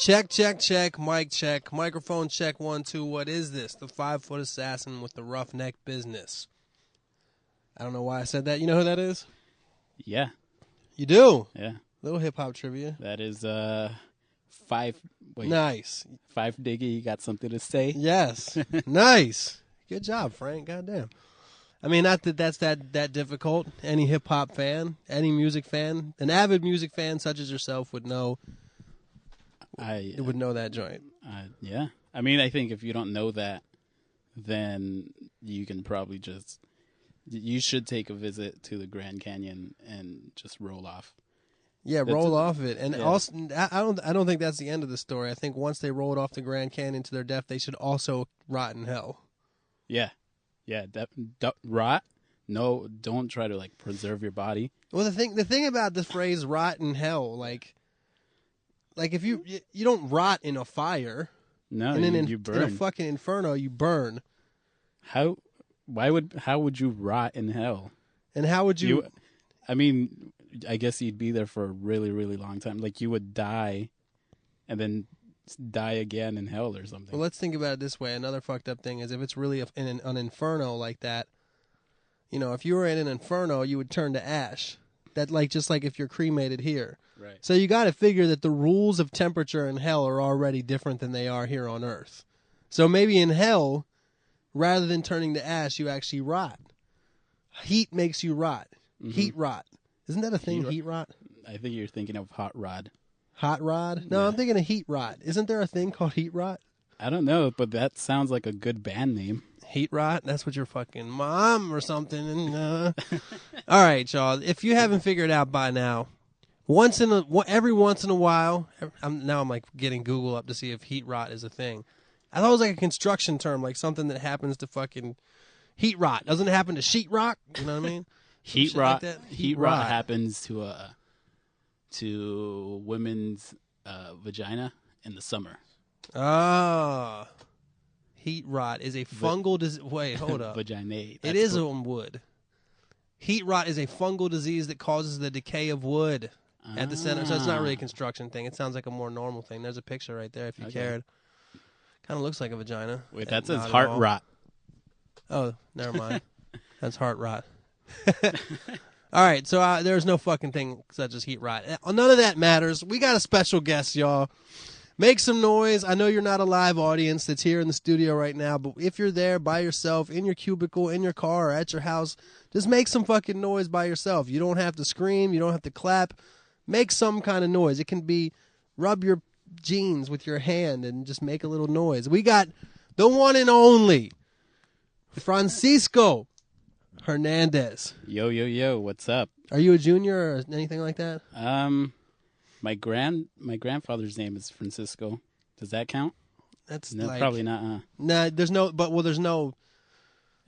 Check, check, check, mic check, microphone check, 1, 2. What is this? The 5-foot assassin with the roughneck business. I don't know why I said that. You know who that is? Yeah. You do? Yeah. Little hip-hop trivia. That is Nice. Five Diggy, you got something to say? Yes. Nice. Good job, Frank. Goddamn. I mean, not that that's that difficult. Any hip-hop fan, any music fan, an avid music fan such as yourself would know. Would know that joint. Yeah. I mean, I think if you don't know that, then you can probably you should take a visit to the Grand Canyon and just roll off. Yeah, roll off it. And also, I don't think that's the end of the story. I think once they rolled off the Grand Canyon to their death, they should also rot in hell. Yeah. Yeah, rot? No, don't try to preserve your body. Well, the thing about the phrase "rot in hell," like if you don't rot in a fire, no, and you burn in a fucking inferno, you burn. How would you rot in hell? And how would you? I mean, I guess you'd be there for a really, really long time. Like you would die, and then die again in hell or something. Well, let's think about it this way. Another fucked up thing is if it's really an inferno like that, if you were in an inferno, you would turn to ash. That just like if you're cremated here. Right. So you got to figure that the rules of temperature in hell are already different than they are here on Earth. So maybe in hell, rather than turning to ash, you actually rot. Heat makes you rot. Mm-hmm. Heat rot. Isn't that a thing, heat rot? I think you're thinking of hot rod. Hot rod? No, yeah. I'm thinking of heat rot. Isn't there a thing called heat rot? I don't know, but that sounds like a good band name. Heat rot? That's what your fucking mom or something. All right, y'all. If you haven't figured out by now, every once in a while, I'm getting Google up to see if heat rot is a thing. I thought it was like a construction term, like something that happens to fucking heat rot. Doesn't it happen to sheet rock? You know what I mean? Heat rot. Like heat rot happens to women's vagina in the summer. Ah. Heat rot is a fungal disease. Wait, hold up. Vaginate. It is on wood. Heat rot is a fungal disease that causes the decay of wood at the center. So it's not really a construction thing. It sounds like a more normal thing. There's a picture right there if you cared. Kind of looks like a vagina. Wait, that says heart rot. Oh, never mind. That's heart rot. All right, so there's no fucking thing such as heat rot. None of that matters. We got a special guest, y'all. Make some noise. I know you're not a live audience that's here in the studio right now, but if you're there by yourself, in your cubicle, in your car, or at your house, just make some fucking noise by yourself. You don't have to scream. You don't have to clap. Make some kind of noise. It can be rub your jeans with your hand and just make a little noise. We got the one and only Francisco Hernandez. Yo, yo, yo. What's up? Are you a junior or anything like that? My grandfather's name is Francisco. Does that count? That's no, probably not. Nah, there's no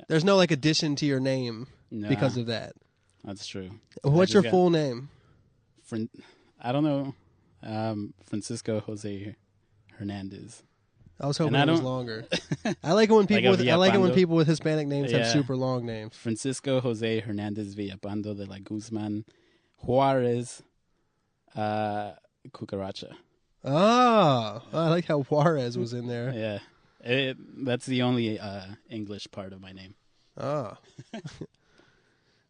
like addition to your name because of that. That's true. What's your full name? I don't know. Francisco Jose Hernandez. I was hoping it was longer. I like it when people with Hispanic names have super long names. Francisco Jose Hernandez Villapando de la Guzman Juarez Cucaracha. Oh, I like how Juarez was in there. Yeah. That's the only English part of my name. Oh.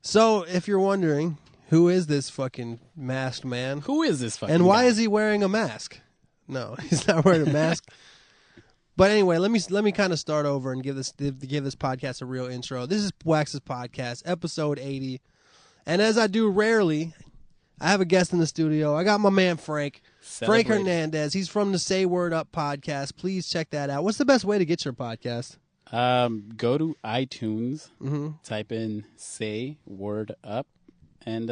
So, if you're wondering, who is this fucking masked man? Who is this fucking And why guy? is he wearing a mask? No, he's not wearing a mask. But anyway, let me kind of start over and give this podcast a real intro. This is Wax's podcast, episode 80. And as I do rarely, I have a guest in the studio. I got my man Frank Hernandez. He's from the Say Word Up podcast. Please check that out. What's the best way to get your podcast? Go to iTunes, type in Say Word Up, and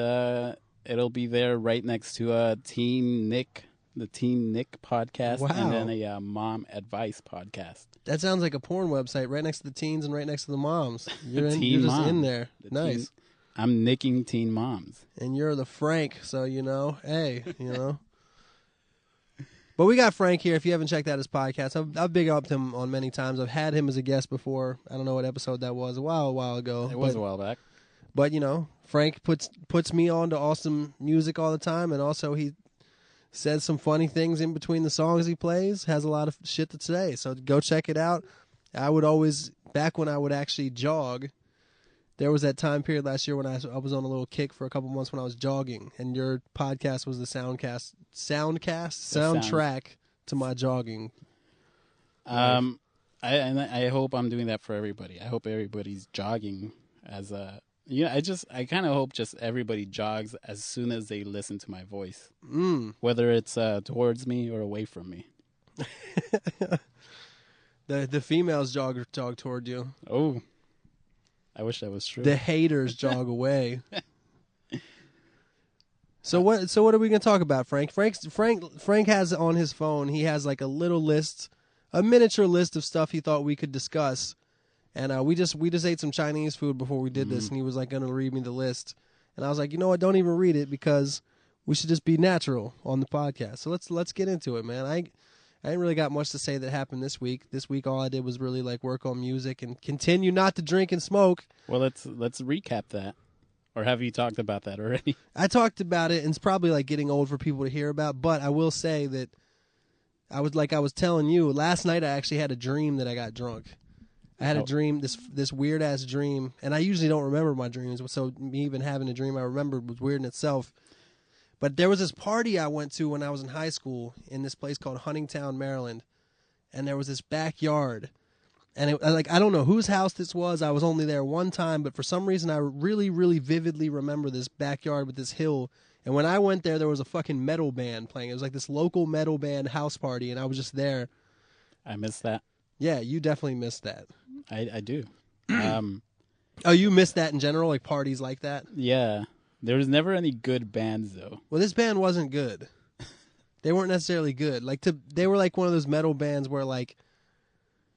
it'll be there right next to Teen Nick, the Teen Nick podcast, and then a Mom Advice podcast. That sounds like a porn website, right next to the teens and right next to the moms. You're just in there. Nice. I'm nicking teen moms. And you're the Frank, so hey, But we got Frank here. If you haven't checked out his podcast, I've big upped him on many times. I've had him as a guest before. I don't know what episode that was. A while ago. It was a while back. But Frank puts me on to awesome music all the time, and also he says some funny things in between the songs he plays, has a lot of shit to say. So go check it out. I would always, back when I would actually jog, there was that time period last year when I was on a little kick for a couple months when I was jogging, and your podcast was the soundtrack to my jogging. I hope I'm doing that for everybody. I hope everybody's jogging as a... I kind of hope just everybody jogs as soon as they listen to my voice. Whether it's towards me or away from me. The females jog toward you. Oh, I wish that was true. The haters jog away. So what are we gonna talk about, Frank? Frank has on his phone. He has like a little list, a miniature list of stuff he thought we could discuss. And we just ate some Chinese food before we did this, and he was like going to read me the list, and I was like, you know what? Don't even read it because we should just be natural on the podcast. So let's get into it, man. I ain't really got much to say that happened this week. This week, all I did was really like work on music and continue not to drink and smoke. Well, let's recap that, or have you talked about that already? I talked about it, and it's probably like getting old for people to hear about. But I will say that I was telling you last night. I actually had a dream that I got drunk. I had a dream, this weird ass dream, and I usually don't remember my dreams, so me even having a dream I remembered was weird in itself. But there was this party I went to when I was in high school in this place called Huntingtown, Maryland, and there was this backyard, and I don't know whose house this was. I was only there one time, but for some reason I really, really vividly remember this backyard with this hill. And when I went there was a fucking metal band playing. It was like this local metal band house party, and I was just there. I missed that. Yeah, you definitely missed that. I do. Oh, you missed that in general, like parties like that? Yeah. There was never any good bands, though. Well, this band wasn't good. They weren't necessarily good. They were like one of those metal bands where like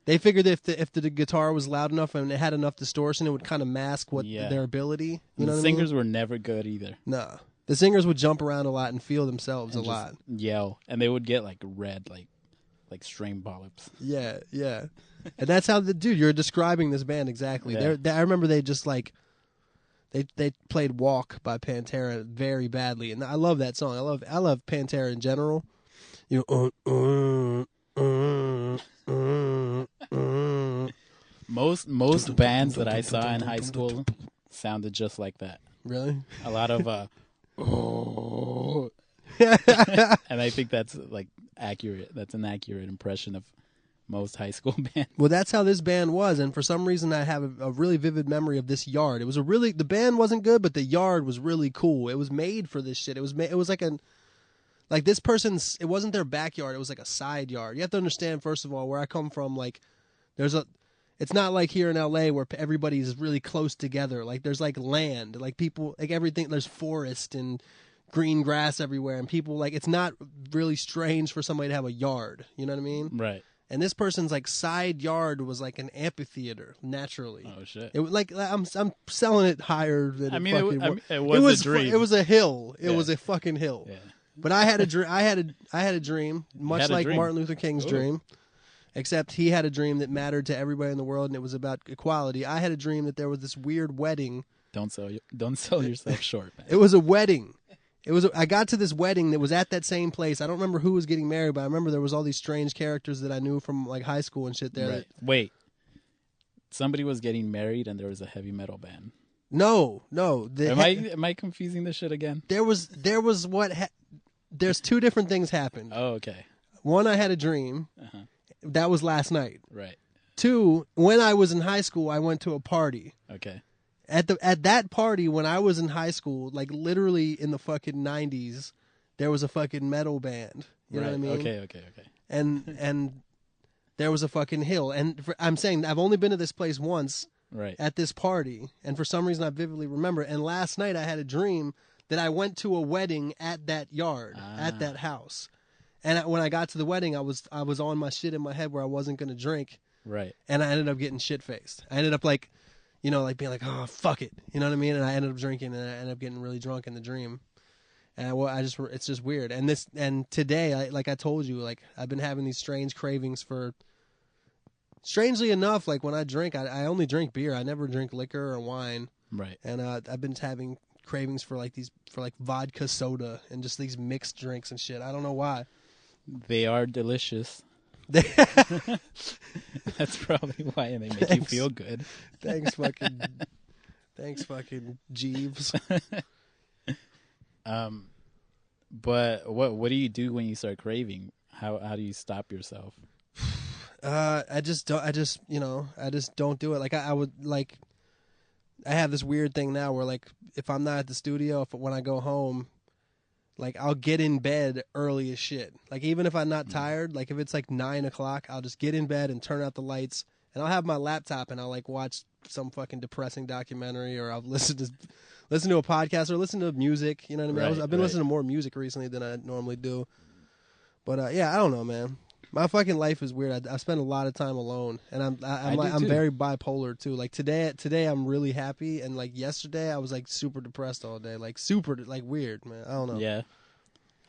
they figured if the guitar was loud enough and it had enough distortion, it would kind of mask their ability. You know, the singers were never good either. No, the singers would jump around a lot and feel themselves and a lot. Yell, and they would get like red, like strain polyps. Yeah, yeah. And that's how you're describing this band exactly. Yeah. I remember they just like they played "Walk" by Pantera very badly, and I love that song. I love Pantera in general. You know, most bands that I saw in high school sounded just like that. Really? A lot of and I think that's like accurate. That's an accurate impression of most high school bands. Well, that's how this band was, and for some reason I have a really vivid memory of this yard. It was the band wasn't good, but the yard was really cool. It was made for this shit. It was like this person's. It wasn't their backyard. It was like a side yard. You have to understand, first of all, where I come from. Like, it's not like here in LA where everybody's really close together. Like, there's like land, like people, like everything. There's forest and green grass everywhere, and people like it's not really strange for somebody to have a yard. You know what I mean? Right. And this person's like side yard was like an amphitheater naturally. Oh shit! It was like I'm selling it higher than it was. It was a dream. It was a hill. It Yeah. was a fucking hill. Yeah. But I had a dream. I had a dream, much like Martin Luther King's dream, except he had a dream that mattered to everybody in the world, and it was about equality. I had a dream that there was this weird wedding. Don't sell yourself short, man. It was a wedding. I got to this wedding that was at that same place. I don't remember who was getting married, but I remember there was all these strange characters that I knew from like high school and shit there. Right. Wait, somebody was getting married and there was a heavy metal band. No. Am I confusing this shit again? There's two different things happened. Oh, okay. One, I had a dream. Uh-huh. That was last night. Right. Two, when I was in high school, I went to a party. Okay. At that party, when I was in high school, like literally in the fucking 90s, there was a fucking metal band. You know what I mean? Okay. And there was a fucking hill. And I'm saying I've only been to this place once. Right. At this party, and for some reason I vividly remember. And last night I had a dream that I went to a wedding at that yard, at that house. And when I got to the wedding, I was on my shit in my head where I wasn't going to drink. Right. And I ended up getting shit faced. I ended up like, you know, like being like, oh fuck it, you know what I mean? And I ended up drinking, and I ended up getting really drunk in the dream. And it's just weird. And today, like I told you, like I've been having these strange cravings for. Strangely enough, like when I drink, I only drink beer. I never drink liquor or wine. Right. And I've been having cravings for like vodka soda and just these mixed drinks and shit. I don't know why. They are delicious. That's probably why they make you feel good. Thanks, fucking Jeeves. But what do you do when you start craving? How do you stop yourself? I just don't do it. Like I would like. I have this weird thing now where like if I'm not at the studio, when I go home, like I'll get in bed early as shit. Like even if I'm not tired, like if it's like 9 o'clock, I'll just get in bed and turn out the lights, and I'll have my laptop and I'll like watch some fucking depressing documentary, or I'll listen to a podcast or listen to music. You know what I mean? I've been listening to more music recently than I normally do. But yeah, I don't know, man. My fucking life is weird. I spend a lot of time alone, and I'm very bipolar too. Like today I'm really happy, and like yesterday I was like super depressed all day, like super like weird, man. I don't know. Yeah,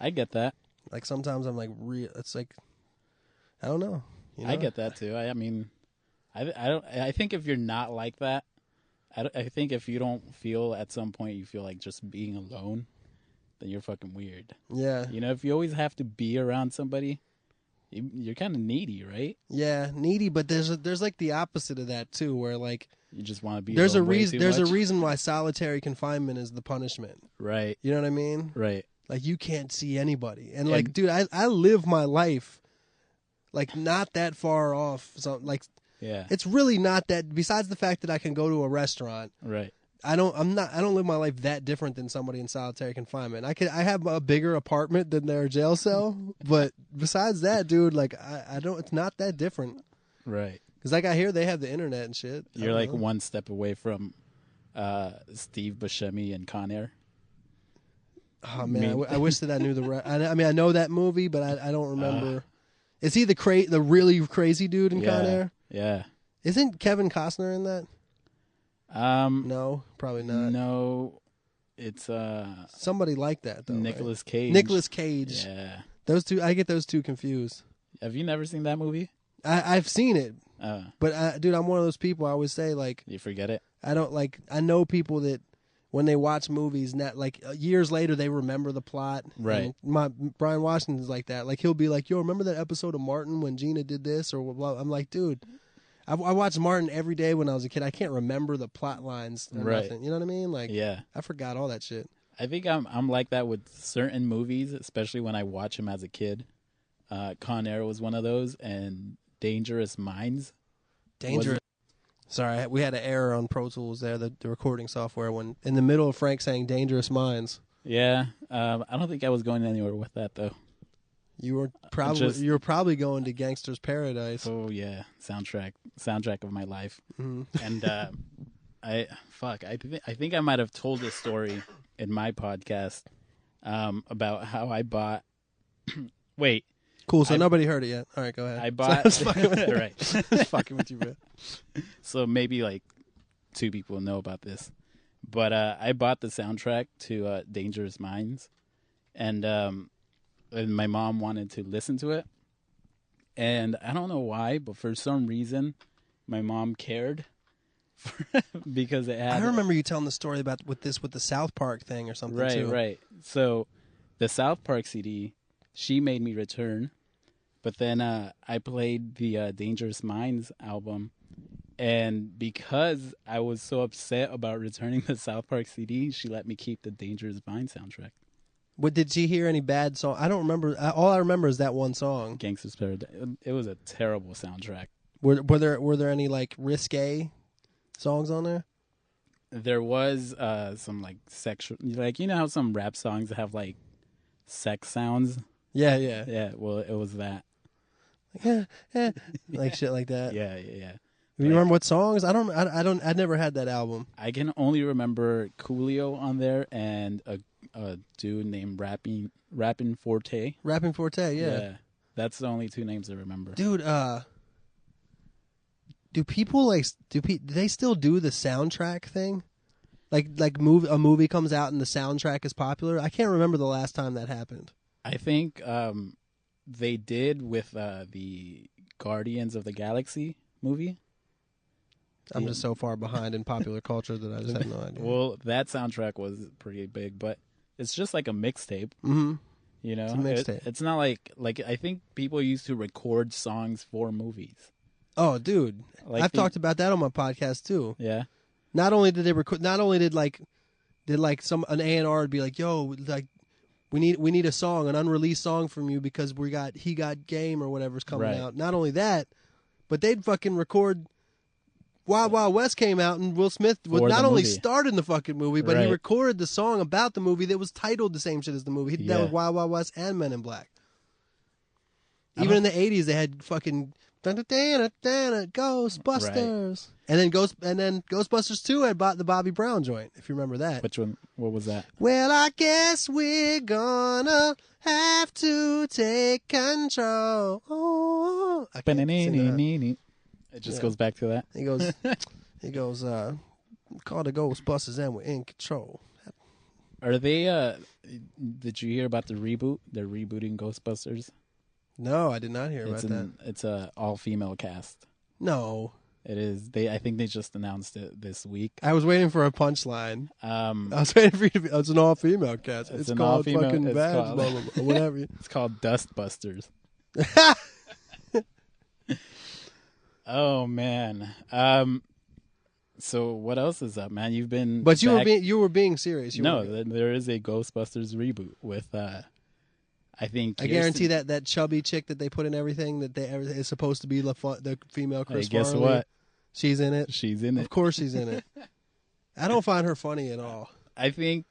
I get that. Like sometimes I'm like it's like I don't know. You know? I get that too. I mean, I don't. I think if you're not like that, I think if you don't feel at some point you feel like just being alone, then you're fucking weird. Yeah. You know, if you always have to be around somebody, you're kind of needy, right? Yeah, needy, but there's like the opposite of that too, where like you just want to be. There's a reason why solitary confinement is the punishment, right? You know what I mean? Right. Like you can't see anybody, and like, dude, I live my life like not that far off. So like, yeah, it's really not that. Besides the fact that I can go to a restaurant, right? I don't live my life that different than somebody in solitary confinement. I have a bigger apartment than their jail cell, but besides that, dude, like I don't. It's not that different, right? Because like I hear they have the internet and shit. You're like one step away from Steve Buscemi and Con Air. Oh man, I wish that I knew I mean, I know that movie, but I don't remember. Is he the really crazy dude in Con Air? Yeah. Isn't Kevin Costner in that? No, probably not. No, it's somebody like that though. Nicolas Cage. Nicolas Cage. Yeah. Those two, I get those two confused. Have you never seen that movie? I've seen it, but dude, I'm one of those people. I always say like you forget it. I don't like. I know people that when they watch movies, not like years later, they remember the plot. Right. And Brian Washington's like that. Like he'll be like, "Yo, remember that episode of Martin when Gina did this?" Or blah. I'm like, dude. I watched Martin every day when I was a kid. I can't remember the plot lines or nothing. You know what I mean? Like, yeah, I forgot all that shit. I think I'm like that with certain movies, especially when I watch them as a kid. Con Air was one of those, and Dangerous Minds. Sorry, we had an error on Pro Tools there, the recording software, when in the middle of Frank saying Dangerous Minds. Yeah, I don't think I was going anywhere with that though. You were probably going to Gangstas Paradise. Oh yeah, soundtrack of my life. Mm-hmm. And I think I might have told this story in my podcast about how I bought. Wait, cool. So nobody heard it yet. All right, go ahead. I bought. So fucking with right, fucking with you, bro. So maybe like 2 people know about this, but I bought the soundtrack to Dangerous Minds, and my mom wanted to listen to it, and I don't know why, but for some reason, my mom cared because it had. I remember you telling the story about with the South Park thing or something. Right, too. right. So, the South Park CD, she made me return, but then I played the Dangerous Minds album, and because I was so upset about returning the South Park CD, she let me keep the Dangerous Minds soundtrack. What did she hear any bad song? I don't remember. All I remember is that one song. Gangstas Paradise. It was a terrible soundtrack. Were there any like risque songs on there? There was some like sexual, like you know how some rap songs have like sex sounds. Yeah. Well, it was that. Like shit like that. Yeah. Do you remember what songs? I never had that album. I can only remember Coolio on there and a dude named Rapping Forte. Rapping Forte, yeah. That's the only 2 names I remember. Dude, do people do they still do the soundtrack thing? Like a movie comes out and the soundtrack is popular? I can't remember the last time that happened. I think they did with the Guardians of the Galaxy movie. I'm just so far behind in popular culture that I just have no idea. Well, that soundtrack was pretty big, but it's just like a mixtape. Mm-hmm. You know, It's a mixtape. It's not like I think people used to record songs for movies. Oh, dude, Like I've talked about that on my podcast too. Yeah. Not only did they record, not only did an A&R would be like, yo, like we need a song, an unreleased song from you because He Got Game or whatever's coming Right. out. Not only that, but they'd fucking record. Wild Wild West came out, and Will Smith would For not the only movie. starred in the fucking movie, but he Right. recorded the song about the movie that was titled the same shit as the movie. He did that Yeah. with Wild Wild West and Men in Black. I Even in don't- the 80s, they had fucking Ghostbusters. And then Ghostbusters 2 had bought the Bobby Brown joint, if you remember that. Which one? What was that? Well, I guess we're gonna have to take control. Oh, I can't sing that. It just Yeah. goes back to that. He goes, call the Ghostbusters and we're in control. Are they? Did you hear about the reboot? They're rebooting Ghostbusters. No, I did not hear about that. It's a all-female cast. No. It is. I think they just announced it this week. I was waiting for a punchline. I Um, was waiting for you to be, it's an all-female cast. It's an called all-female- fucking it's Babs, called- blah, blah, blah, whatever. it's called Dustbusters. Oh man. So what else is up, man? You've been. But you back- were being serious. There is a Ghostbusters reboot with. I think. I guarantee that chubby chick that they put in everything is supposed to be the female Chris Hey, guess Farley. what? She's in it. She's in it. Of course she's in it. I don't find her funny at all. I think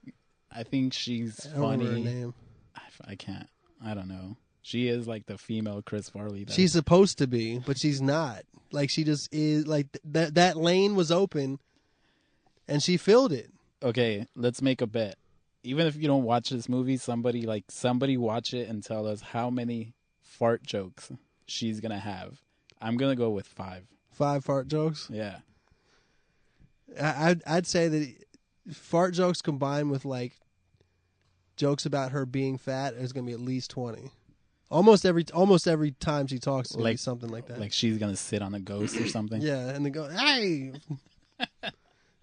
she's I don't remember her funny. name. I can't. I don't know. She is like the female Chris Farley. Though. She's supposed to be, but she's not. Like she just is. Like that lane was open, and she filled it. Okay. Let's make a bet. Even if you don't watch this movie, somebody watch it and tell us how many fart jokes she's gonna have. I'm gonna go with 5. 5 fart jokes. Yeah. I'd say that fart jokes combined with like jokes about her being fat is gonna be at least 20. Almost every time she talks, it's gonna be something like that. Like she's gonna sit on a ghost or something. Yeah, and they go, hey,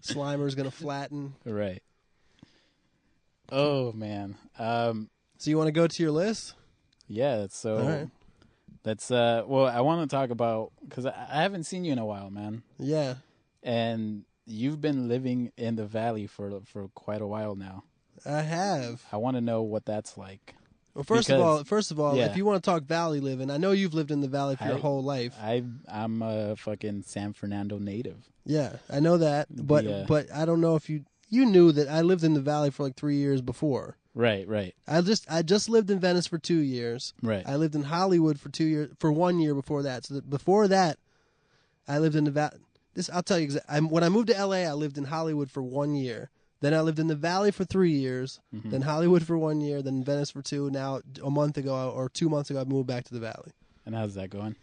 Slimer's gonna flatten. Right. Oh man. So you want to go to your list? Yeah. So All right. that's well, I want to talk about because I haven't seen you in a while, man. Yeah. And you've been living in the valley for quite a while now. I have. I want to know what that's like. Well, first of all, yeah. if you want to talk valley living, I know you've lived in the valley for your whole life. I'm a fucking San Fernando native. Yeah, I know that, but Yeah. but I don't know if you knew that I lived in the valley for like 3 years before. Right. I just lived in Venice for 2 years. Right. I lived in Hollywood for 2 years, for 1 year before that. So before that, I lived in the valley. I'll tell you exactly. When I moved to LA, I lived in Hollywood for 1 year. Then I lived in the Valley for 3 years. Mm-hmm. Then Hollywood for 1 year. Then Venice for 2. Now a month ago or 2 months ago, I moved back to the Valley. And how's that going?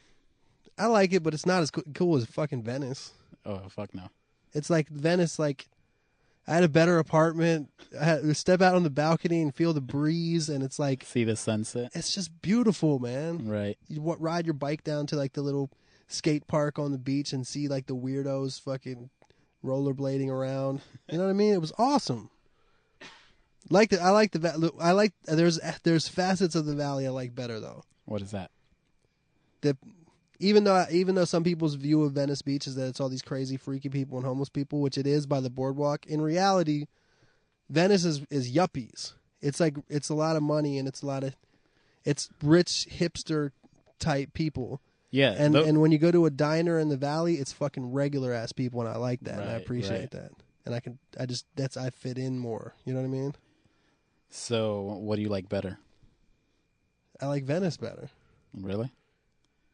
I like it, but it's not as cool as fucking Venice. Oh fuck no. It's like Venice. Like I had a better apartment. I had to step out on the balcony and feel the breeze, and it's like See the sunset. it's just beautiful, man. Right. You ride your bike down to like the little skate park on the beach and see like the weirdos fucking rollerblading around. You know what I mean? It was awesome. There's facets of the valley I like better though. What is that? Even though some people's view of Venice Beach is that it's all these crazy freaky people and homeless people, which it is by the boardwalk, in reality Venice is yuppies. It's like it's a lot of money and it's rich hipster type people. Yeah. And when you go to a diner in the valley, it's fucking regular ass people, and I like that, and I Right, appreciate right. that, and I fit in more. You know what I mean? So what do you like better? I like Venice better Really?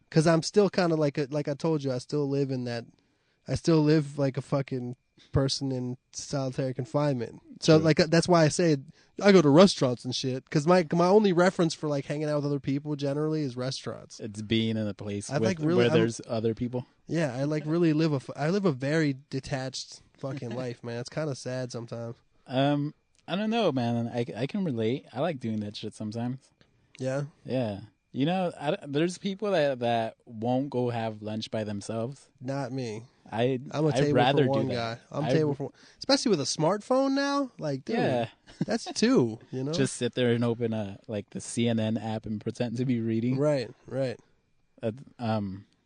because I'm still kind of like I told you, I still live like a fucking person in solitary confinement. So True. like that's why I say I go to restaurants and shit because my only reference for like hanging out with other people generally is restaurants. It's being in a place I like really- where I'm- there's other people. Yeah, I like really I live a very detached fucking life, man. It's kind of sad sometimes. I don't know, man. I can relate. I like doing that shit sometimes. Yeah. Yeah. You know, there's people that won't go have lunch by themselves. Not me. I'd I'm a table rather for one do guy. that. I'm table for one. Especially with a smartphone now. Like, dude, Yeah. that's two, you know? Just sit there and open like the CNN app and pretend to be reading. Right.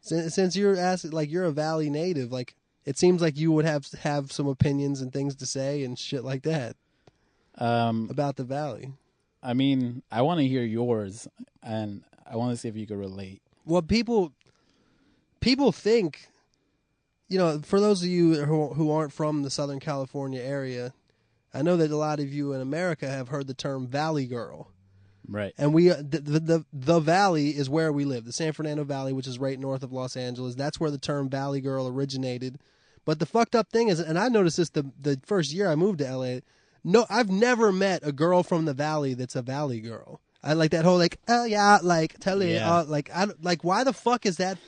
Since you're you're a Valley native, like it seems like you would have some opinions and things to say and shit like that about the Valley. I mean, I want to hear yours, and I want to see if you could relate. Well, people think, you know, for those of you who aren't from the Southern California area, I know that a lot of you in America have heard the term Valley Girl. Right. And we the Valley is where we live, the San Fernando Valley, which is right north of Los Angeles. That's where the term Valley Girl originated. But the fucked up thing is, and I noticed this the first year I moved to LA, no, I've never met a girl from the Valley that's a Valley Girl. I like that whole like, oh yeah, like tell you, like why the fuck is that?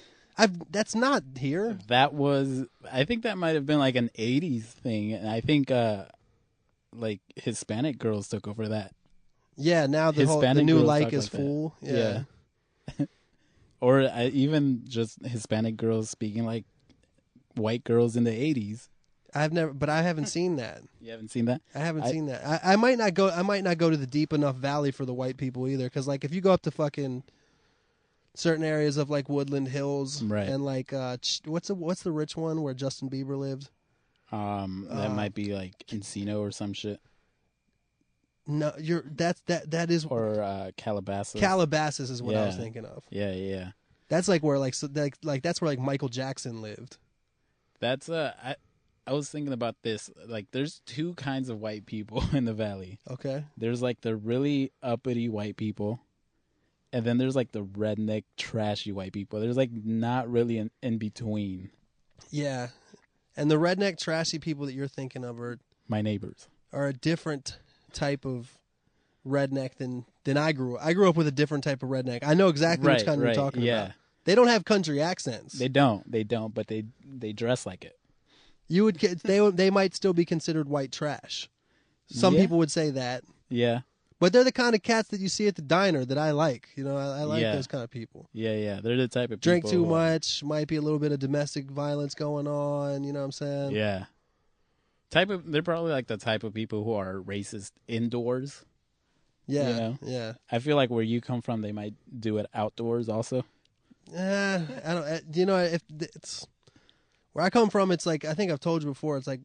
That's not here. I think that might have been like an 80s thing, and I think like Hispanic girls took over that. Yeah, now the new like is full. Yeah. Or even just Hispanic girls speaking like white girls in the 80s. I haven't seen that. You haven't seen that? I haven't seen that. I might not go to the deep enough valley for the white people either, because like if you go up to fucking certain areas of like Woodland Hills, right, and like what's the rich one where Justin Bieber lived? That might be like Encino or some shit. No, that is Calabasas. Calabasas is what I was thinking of. Yeah. That's like where that's where like Michael Jackson lived. That's I was thinking about this. Like, there's two kinds of white people in the Valley. Okay. There's like the really uppity white people, and then there's like the redneck, trashy white people. There's like not really in between. Yeah, and the redneck, trashy people that you're thinking of are my neighbors. Are a different type of redneck than I grew up. I grew up with a different type of redneck. I know exactly which kind you're talking about. They don't have country accents. They don't, but they dress like it. You would get they might still be considered white trash. Some people would say that. Yeah. But they're the kind of cats that you see at the diner that I like. You know, I like those kind of people. Yeah. They're the type of people drink too much, might be a little bit of domestic violence going on, you know what I'm saying? Yeah. They're probably like the type of people who are racist indoors. Yeah. You know? Yeah. I feel like where you come from they might do it outdoors also. I don't you know, if it's where I come from, it's like, I think I've told you before, it's like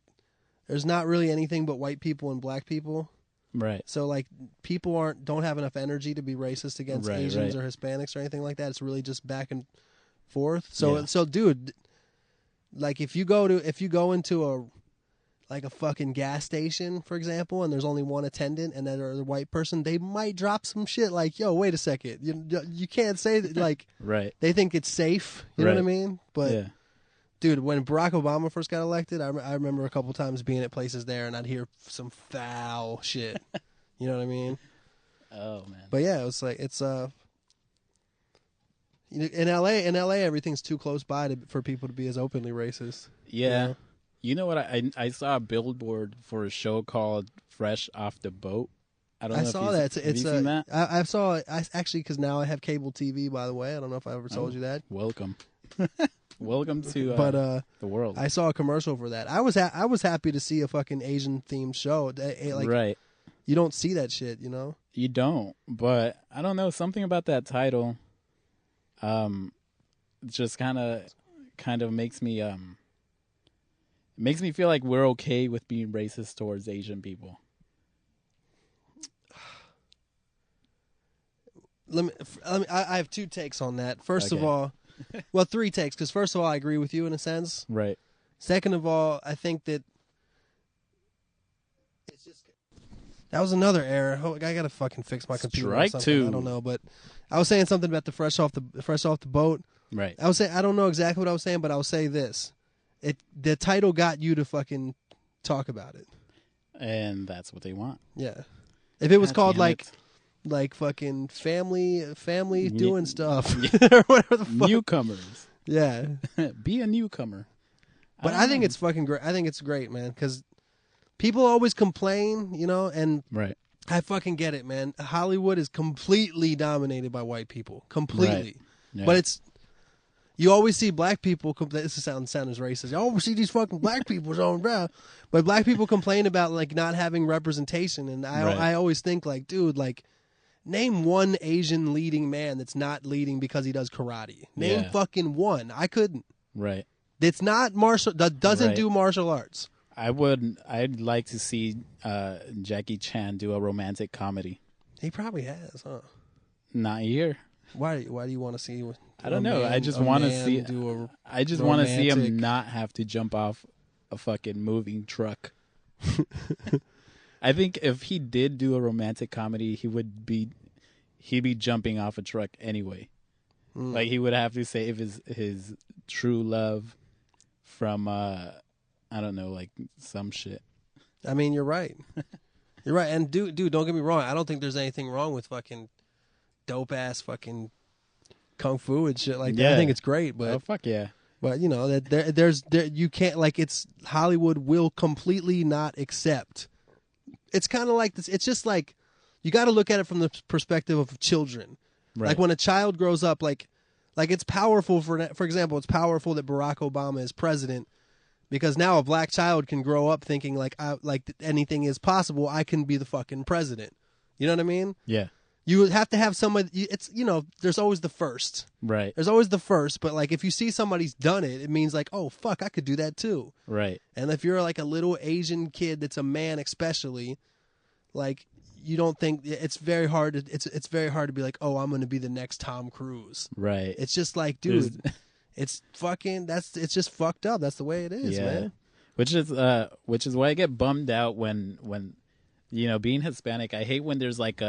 there's not really anything but white people and black people. Right. So like people don't have enough energy to be racist against Asians or Hispanics or anything like that. It's really just back and forth. So dude, like if you go into a fucking gas station, for example, and there's only one attendant and then a white person, they might drop some shit like, yo, wait a second. You can't say that, like, right. They think it's safe. You know what I mean? But dude, when Barack Obama first got elected, I remember a couple times being at places there, and I'd hear some foul shit. You know what I mean? Oh man! But yeah, it was like it's in LA, everything's too close by for people to be as openly racist. Yeah, you know what? I saw a billboard for a show called Fresh Off the Boat. I saw that. Have you seen that? I saw it. Actually, because now I have cable TV. By the way, I don't know if I ever told you that. Welcome. Welcome to the world. I saw a commercial for that. I was happy to see a fucking Asian themed show. Like, right. You don't see that shit, you know? You don't. But I don't know, something about that title just kind of makes me feel like we're okay with being racist towards Asian people. I have two takes on that. First of all, well, three takes, because first of all, I agree with you in a sense. Right. Second of all, I think that it's just that was another error. Oh, I gotta fucking fix my computer. Strike or something. two. I don't know, but I was saying something about the fresh off the boat. Right. I was saying I don't know exactly what I was saying, but I'll say this: the title got you to fucking talk about it, and that's what they want. Yeah. If it was called like fucking family doing stuff or whatever the fuck. Newcomers. Yeah. Be a newcomer. But I think it's fucking great. I think it's great, man, because people always complain, you know, and I fucking get it, man. Hollywood is completely dominated by white people. Completely. Right. Yeah. But You always see black people complain. This sounds as racist. You always see these fucking black people on brown, but black people complain about like not having representation, and I always think like, dude, like, name one Asian leading man that's not leading because he does karate. Name fucking one. I couldn't. Right. It's not martial. That doesn't do martial arts. I'd like to see Jackie Chan do a romantic comedy. He probably has, huh? Not here. Why do you want to see? I don't know. I just want to see. I just want to see him not have to jump off a fucking moving truck. I think if he did do a romantic comedy, he'd be jumping off a truck anyway. Like he would have to save his true love from I don't know, like some shit. I mean, you're right. You're right. And dude, don't get me wrong. I don't think there's anything wrong with fucking dope ass fucking kung fu and shit like that. Yeah. I think it's great, but oh fuck yeah. But you know that there's you can't, like, it's Hollywood will completely not accept. It's kind of like this. It's just like you got to look at it from the perspective of children. Right. Like when a child grows up, like it's powerful for example, it's powerful that Barack Obama is president because now a black child can grow up thinking like anything is possible. I can be the fucking president. You know what I mean? Yeah. You have to have somebody. It's, you know, there's always the first. Right. There's always the first, but like if you see somebody's done it, it means like, oh fuck, I could do that too. Right. And if you're like a little Asian kid that's a man, especially, like you don't think it's very hard. It's very hard to be like, oh, I'm going to be the next Tom Cruise. Right. It's just like, dude, it's fucking. It's just fucked up. That's the way it is, man. Which is why I get bummed out when you know, being Hispanic. I hate when there's like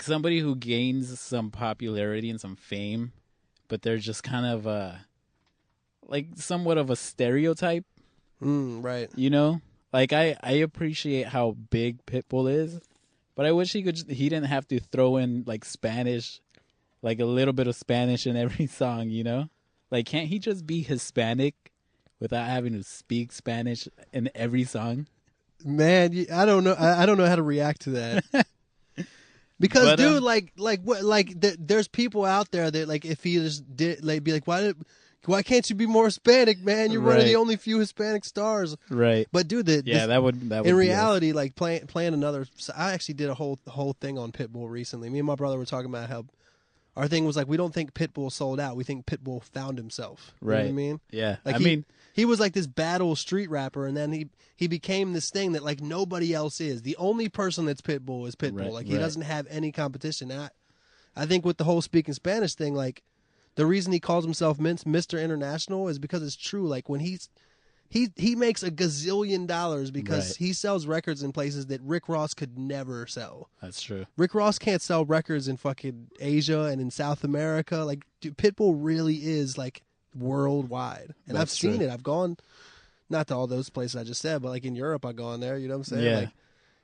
somebody who gains some popularity and some fame, but they're just kind of like somewhat of a stereotype. Right. You know, like I appreciate how big Pitbull is, but I wish he didn't have to throw in like Spanish, like a little bit of Spanish in every song. You know, like can't he just be Hispanic without having to speak Spanish in every song? Man, I don't know. I don't know how to react to that. Because, dude, there's people out there that, like, if he just did, like, be like, why can't you be more Hispanic, man? You're one of the only few Hispanic stars. Right. But, dude, that would in reality, like, playing another, I actually did a whole thing on Pitbull recently. Me and my brother were talking about how our thing was, like, we don't think Pitbull sold out. We think Pitbull found himself. You know what I mean? Yeah. Like, he was, like, this battle street rapper, and then he became this thing that, like, nobody else is. The only person that's Pitbull is Pitbull. Like, he doesn't have any competition. And I think with the whole speaking Spanish thing, like, the reason he calls himself Mr. International is because it's true. Like, when he makes $1 gazillion because he sells records in places that Rick Ross could never sell. That's true. Rick Ross can't sell records in fucking Asia and in South America. Like, dude, Pitbull really is, like, worldwide. And I've seen it. I've gone, not to all those places I just said, but like in Europe I've gone there, you know what I'm saying? Yeah. Like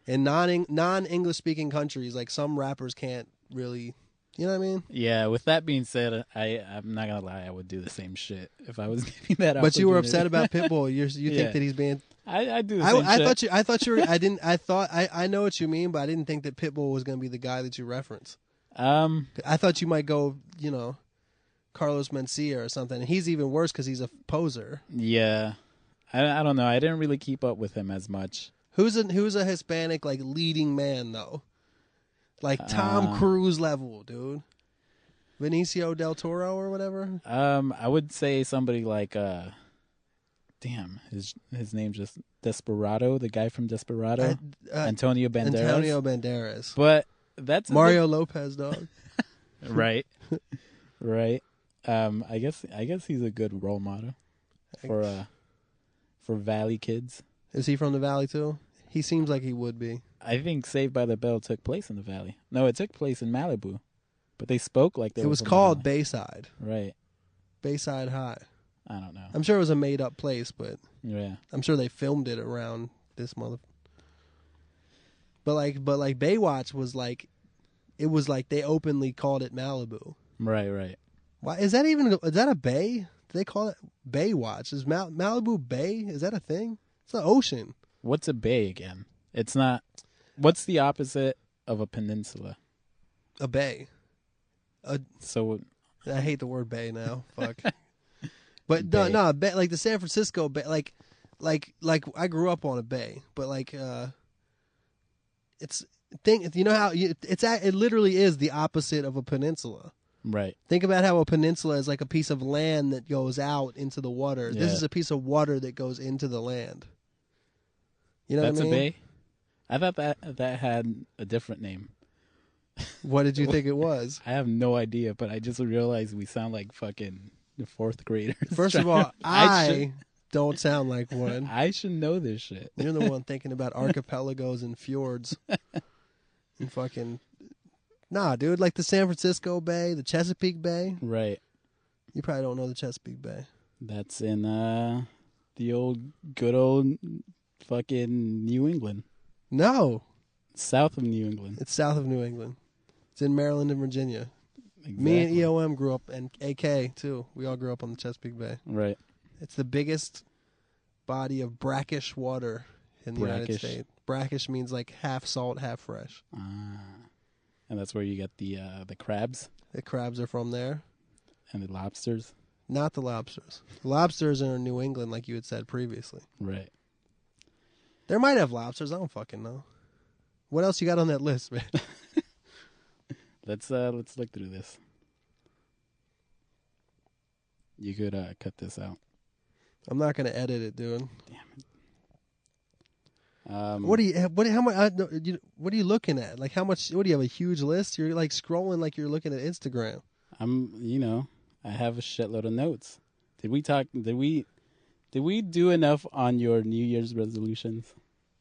in non-English speaking countries, like some rappers can't really, you know what I mean? Yeah, with that being said, I'm not gonna lie, I would do the same shit if I was giving that opportunity. But you were upset about Pitbull. You think that he's being I do the same shit. I thought you were I know what you mean, but I didn't think that Pitbull was gonna be the guy that you reference. I thought you might go, you know, Carlos Mencia or something. And he's even worse because he's a poser. Yeah. I don't know. I didn't really keep up with him as much. Who's a Hispanic, like, leading man, though? Like Tom Cruise level, dude. Benicio del Toro or whatever? I would say somebody like, damn, his name's just Desperado, the guy from Desperado. Antonio Banderas. Antonio Banderas. But that's Mario Lopez, dog. Right. Right. I guess he's a good role model for Valley kids. Is he from the Valley too? He seems like he would be. I think Saved by the Bell took place in the Valley. No, it took place in Malibu, but they spoke like they. It was called Bayside. Right. Bayside High. I don't know. I'm sure it was a made up place, but yeah, I'm sure they filmed it around this mother. But like Baywatch was like, it was like they openly called it Malibu. Right. Why is that a bay? Do they call it Baywatch? Is Malibu Bay? Is that a thing? It's an ocean. What's a bay again? It's not. What's the opposite of a peninsula? A bay. So I hate the word bay now. Fuck. But Bay. no, bay, like the San Francisco bay, like I grew up on a bay, but like it's you know how it literally is the opposite of a peninsula. Right. Think about how a peninsula is like a piece of land that goes out into the water. Yeah. This is a piece of water that goes into the land. You know That's what I mean? a bay? I thought that had a different name. What did you think it was? I have no idea, but I just realized we sound like fucking the fourth graders. First of all, I don't sound like one. I should know this shit. You're the one thinking about archipelagos and fjords. And fucking... Nah, dude, like the San Francisco Bay, the Chesapeake Bay. Right. You probably don't know the Chesapeake Bay. That's in the good old fucking New England. No. South of New England. It's south of New England. It's in Maryland and Virginia. Exactly. Me and EOM grew up, and AK, too. We all grew up on the Chesapeake Bay. Right. It's the biggest body of brackish water in the United States. Brackish means like half salt, half fresh. And that's where you get the crabs. The crabs are from there. And the lobsters. Not the lobsters. The lobsters are in New England, like you had said previously. Right. There might have lobsters. I don't fucking know. What else you got on that list, man? Let's look through this. You could cut this out. I'm not gonna edit it, dude. Damn it. What are you looking at? Like how much? What do you have? A huge list? You're like scrolling like you're looking at Instagram. I have a shitload of notes. Did we do enough on your New Year's resolutions?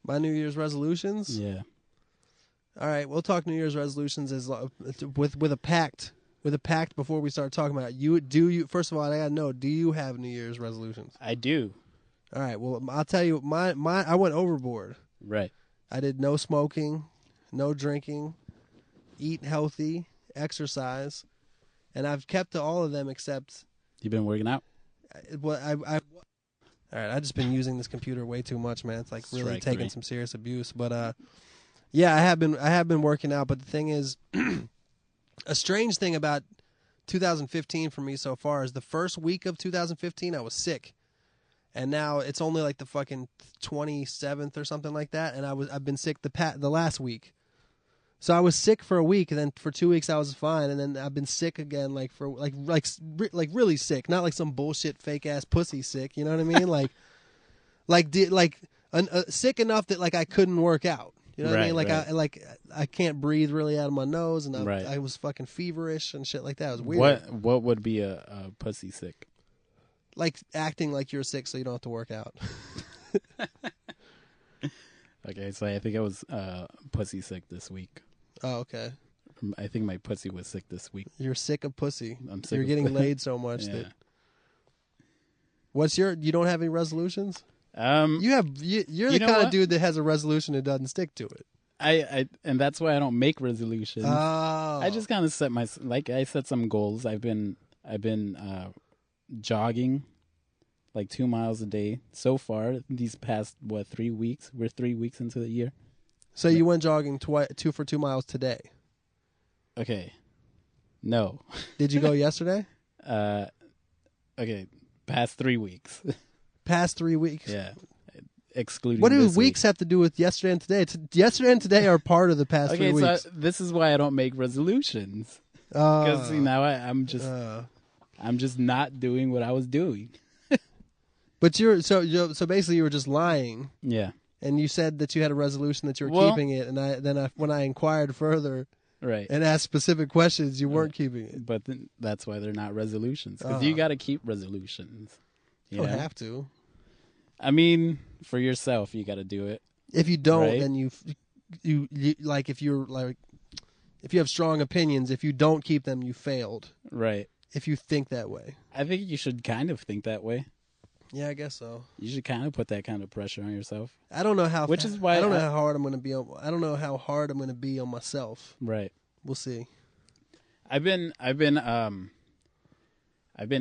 My New Year's resolutions? Yeah. All right, we'll talk New Year's resolutions with a pact. With a pact before we start talking about it. First of all, I gotta know, do you have New Year's resolutions? I do. All right, well, I'll tell you, I went overboard. Right. I did no smoking, no drinking, eat healthy, exercise, and I've kept to all of them except... You been working out? All right, I've just been using this computer way too much, man. It's like really taking some serious abuse. But yeah, I have been working out. But the thing is, a strange thing about 2015 for me so far is the first week of 2015 I was sick, and now it's only like the fucking 27th or something like that, and I've been sick the last week. So I was sick for a week, and then for 2 weeks I was fine, and then I've been sick again, like for like really sick, not like some bullshit fake ass pussy sick. You know what I mean? Sick enough that like I couldn't work out. You know what I mean? Like I can't breathe really out of my nose, and I was fucking feverish and shit like that. It was weird. What would be a pussy sick? Like acting like you're sick so you don't have to work out. Okay, so I think I was pussy sick this week. Oh, okay. I think my pussy was sick this week. You're sick of pussy. I'm sick. You're getting laid so much that. You don't have any resolutions? You're the kind of dude that has a resolution and doesn't stick to it. And that's why I don't make resolutions. Oh. I just kind of I set some goals. I've been jogging like 2 miles a day so far these past 3 weeks. We're 3 weeks into the year. So you went jogging 2 miles today? Okay. No. Did you go yesterday? Okay. Past 3 weeks. Past 3 weeks? Yeah. Excluding what do this weeks have to do with yesterday and today? Yesterday and today are part of the past 3 weeks. So this is why I don't make resolutions. Because now I'm just not doing what I was doing. But so basically you were just lying. Yeah. And you said that you had a resolution that you were keeping it, and when I inquired further, right, and asked specific questions, you weren't keeping it. But that's why they're not resolutions, because you got to keep resolutions. You don't have to. I mean, for yourself, you got to do it. If you don't, then you like if you have strong opinions, if you don't keep them, you failed. Right. If you think that way, I think you should kind of think that way. Yeah, I guess so. You should kind of put that kind of pressure on yourself. I don't know how. Which is why I don't know how hard I'm going to be. I don't know how hard I'm going to be on myself. Right. We'll see. I've been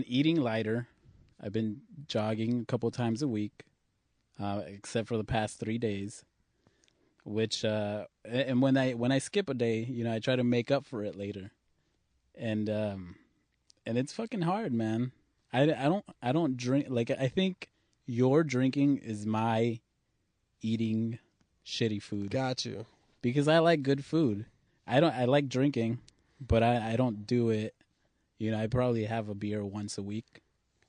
eating lighter. I've been jogging a couple times a week, except for the past 3 days. Which and when I skip a day, I try to make up for it later. And and it's fucking hard, man. I don't drink. Like, I think your drinking is my eating shitty food. Got you. Because I like good food. I like drinking, but I don't do it. You know, I probably have a beer once a week.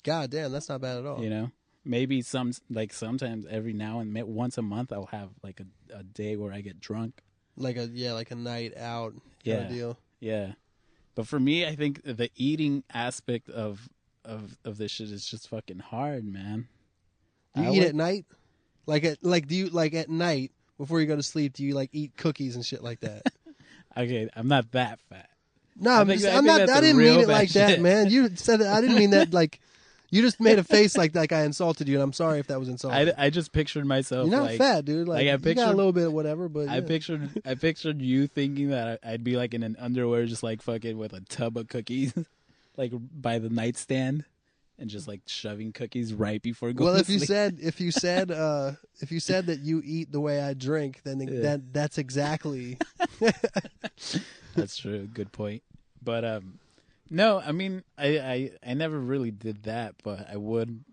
God damn, that's not bad at all. You know, maybe sometimes every now and once a month I'll have like a day where I get drunk. Like a night out kind of deal. Yeah. But for me, I think the eating aspect of this shit is just fucking hard, man. Do you eat at night? Do you like at night before you go to sleep? Do you like eat cookies and shit like that? Okay, I'm not that fat. No, I didn't mean it like that, shit. man. You said it. I didn't mean that. Like, you just made a face like I insulted you, and I'm sorry if that was insulting. I just pictured myself. You're not fat, dude. Like I you got a little bit of whatever, but yeah. I pictured you thinking that I'd be like in an underwear, just like fucking with a tub of cookies, like by the nightstand, and just like shoving cookies right before going. Well, to sleep. if you said that you eat the way I drink, then that's exactly. That's true. Good point. But no, I mean, I never really did that, but I would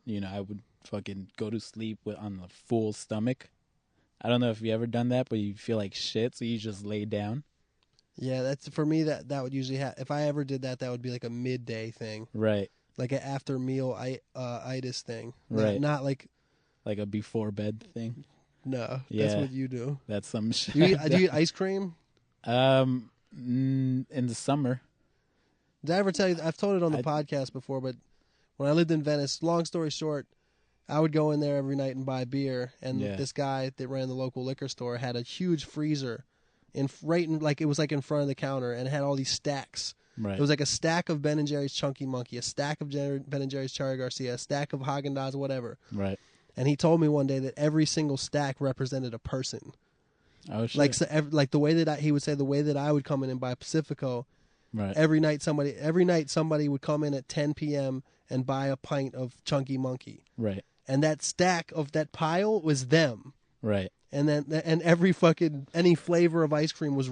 fucking go to sleep on the full stomach. I don't know if you ever done that, but you feel like shit, so you just lay down. Yeah, that's for me. That would usually happen. If I ever did that, that would be like a midday thing, right? Like an after meal itis thing, right? Not like a before bed thing. No, yeah, that's what you do. That's some shit. Do you eat ice cream? In the summer. Did I ever tell you? I've told it on the podcast before, but when I lived in Venice, long story short, I would go in there every night and buy beer, and this guy that ran the local liquor store had a huge freezer, it was like in front of the counter, and it had all these stacks. Right. It was like a stack of Ben & Jerry's Chunky Monkey, a stack of Ben & Jerry's Cherry Garcia, a stack of Haagen-Dazs, whatever. Right. And he told me one day that every single stack represented a person. Oh shit! Like the way that he would say the way that I would come in and buy Pacifico. Right. Every night somebody would come in at 10 p.m. and buy a pint of Chunky Monkey. Right. And that stack of that pile was them. Right. And every fucking any flavor of ice cream was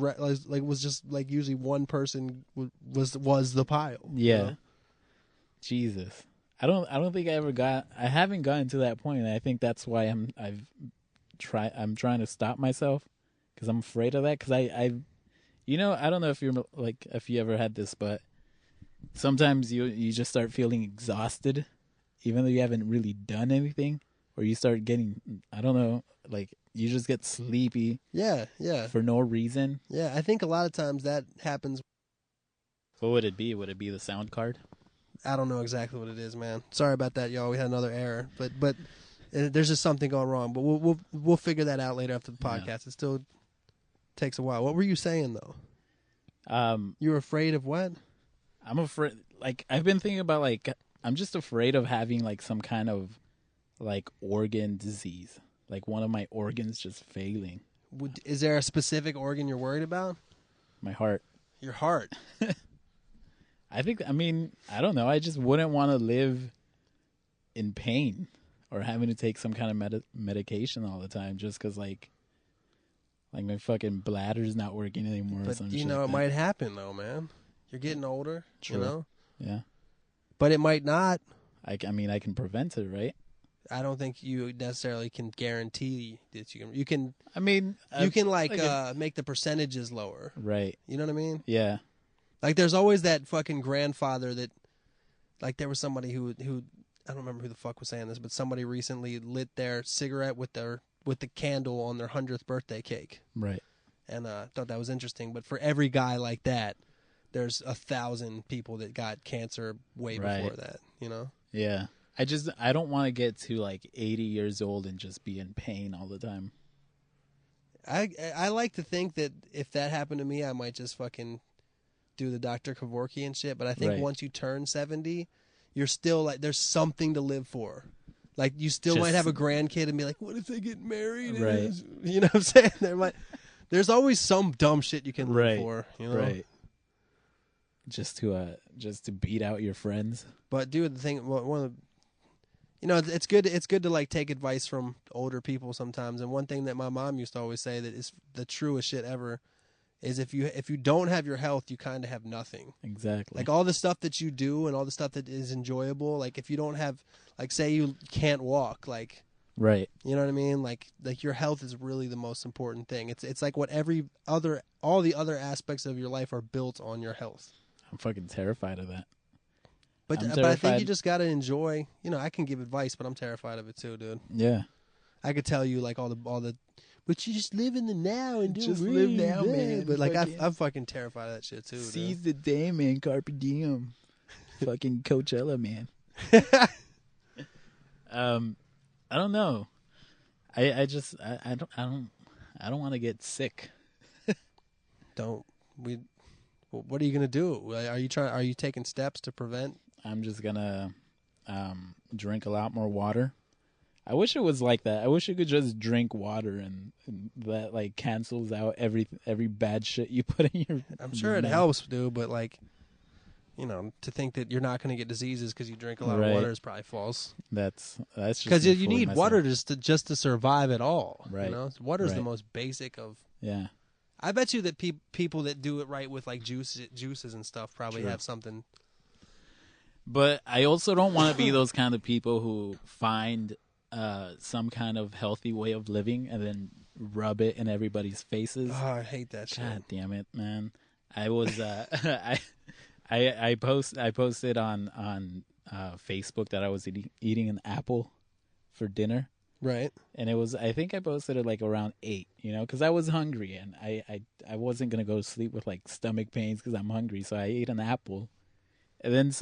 just like usually one person was the pile. Yeah. You know? Jesus. I don't think I haven't gotten to that point, and I think that's why I'm trying to stop myself, because I'm afraid of that, because I don't know if you ever had this, but sometimes you just start feeling exhausted even though you haven't really done anything, or you start getting, I don't know, like you just get sleepy. Yeah. For no reason. Yeah, I think a lot of times that happens. What would it be? Would it be the sound card? I don't know exactly what it is, man. Sorry about that, y'all. We had another error, but there's just something going wrong. But we'll figure that out later after the podcast. Yeah. It still takes a while. What were you saying though? You were afraid of what? I'm afraid. Like, I've been thinking about, like, I'm just afraid of having like some kind of like organ disease, like one of my organs just failing. Is there a specific organ you're worried about? My heart. Your heart. I don't know. I just wouldn't want to live in pain or having to take some kind of medication all the time just because, like my fucking bladder's not working anymore. But, or some you shit know, like it might happen, though, man. You're getting older, True. You know? Yeah. But it might not. I can prevent it, right? I don't think you necessarily can guarantee that you can. I mean, you can make the percentages lower, right? You know what I mean? Yeah. Like there's always that fucking grandfather that, like there was somebody who I don't remember who the fuck was saying this, but somebody recently lit their cigarette with the candle on their 100th birthday cake, right? And thought that was interesting. But for every guy like that, there's 1,000 people that got cancer way before that. You know? Yeah. I don't want to get to like 80 years old and just be in pain all the time. I like to think that if that happened to me, I might just fucking do the Dr. Kevorkian and shit. But I think once you turn 70, you're still like, there's something to live for. Like you still might have a grandkid and be like, what if they get married? Right. You know what I'm saying? There's always some dumb shit you can live for. You know? Right. Just to beat out your friends. But dude, the thing, one of the, you know, it's good to like take advice from older people sometimes. And one thing that my mom used to always say that is the truest shit ever is if you don't have your health, you kind of have nothing. Exactly. Like all the stuff that you do and all the stuff that is enjoyable, like if you don't have, like say you can't walk, like, right. you know what I mean? Like your health is really the most important thing. It's like what all the other aspects of your life are built on your health. I'm fucking terrified of that. But I think you just got to enjoy, I can give advice, but I'm terrified of it too, dude. Yeah. I could tell you like all the but you just live in the now and just live now, man. But like I'm fucking terrified of that shit too. Seize the day, man. Carpe diem. Fucking Coachella, man. I don't know. I don't want to get sick. What are you gonna do? Are you taking steps to prevent? I'm just gonna drink a lot more water. I wish it was like that. I wish you could just drink water and that like cancels out every bad shit you put in your. I'm sure it helps, dude, but like, to think that you're not going to get diseases because you drink a lot of water is probably false. That's just because you need water just to survive at all. Right. Water is the most basic of. Yeah. I bet you that people that do it right with like juices and stuff probably have something. But I also don't want to be those kind of people who find some kind of healthy way of living and then rub it in everybody's faces. Oh, I hate that shit. God damn it, man! I was I posted on Facebook that I was eating an apple for dinner. Right. And I think I posted it like around 8, because I was hungry and I wasn't gonna go to sleep with like stomach pains because I'm hungry, so I ate an apple. And then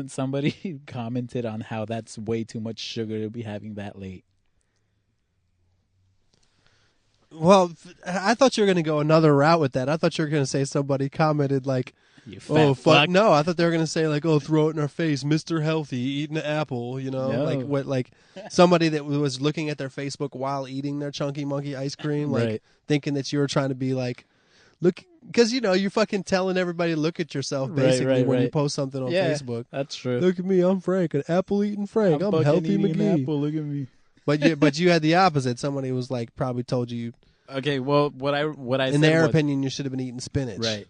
somebody commented on how that's way too much sugar to be having that late. Well, I thought you were going to go another route with that. I thought you were going to say somebody commented like, "Oh fuck no!" I thought they were going to say like, "Oh, throw it in our face, Mr. Healthy, eating an apple." No. like somebody that was looking at their Facebook while eating their Chunky Monkey ice cream, like thinking that you were trying to be like, look. Because, you're fucking telling everybody to look at yourself, basically, when you post something on Facebook. That's true. Look at me, I'm Frank, an apple-eating Frank. I'm Healthy McGee. Apple, look at me. But you had the opposite. Somebody was like, probably told you. Okay, well, what I said in their opinion, you should have been eating spinach. Right.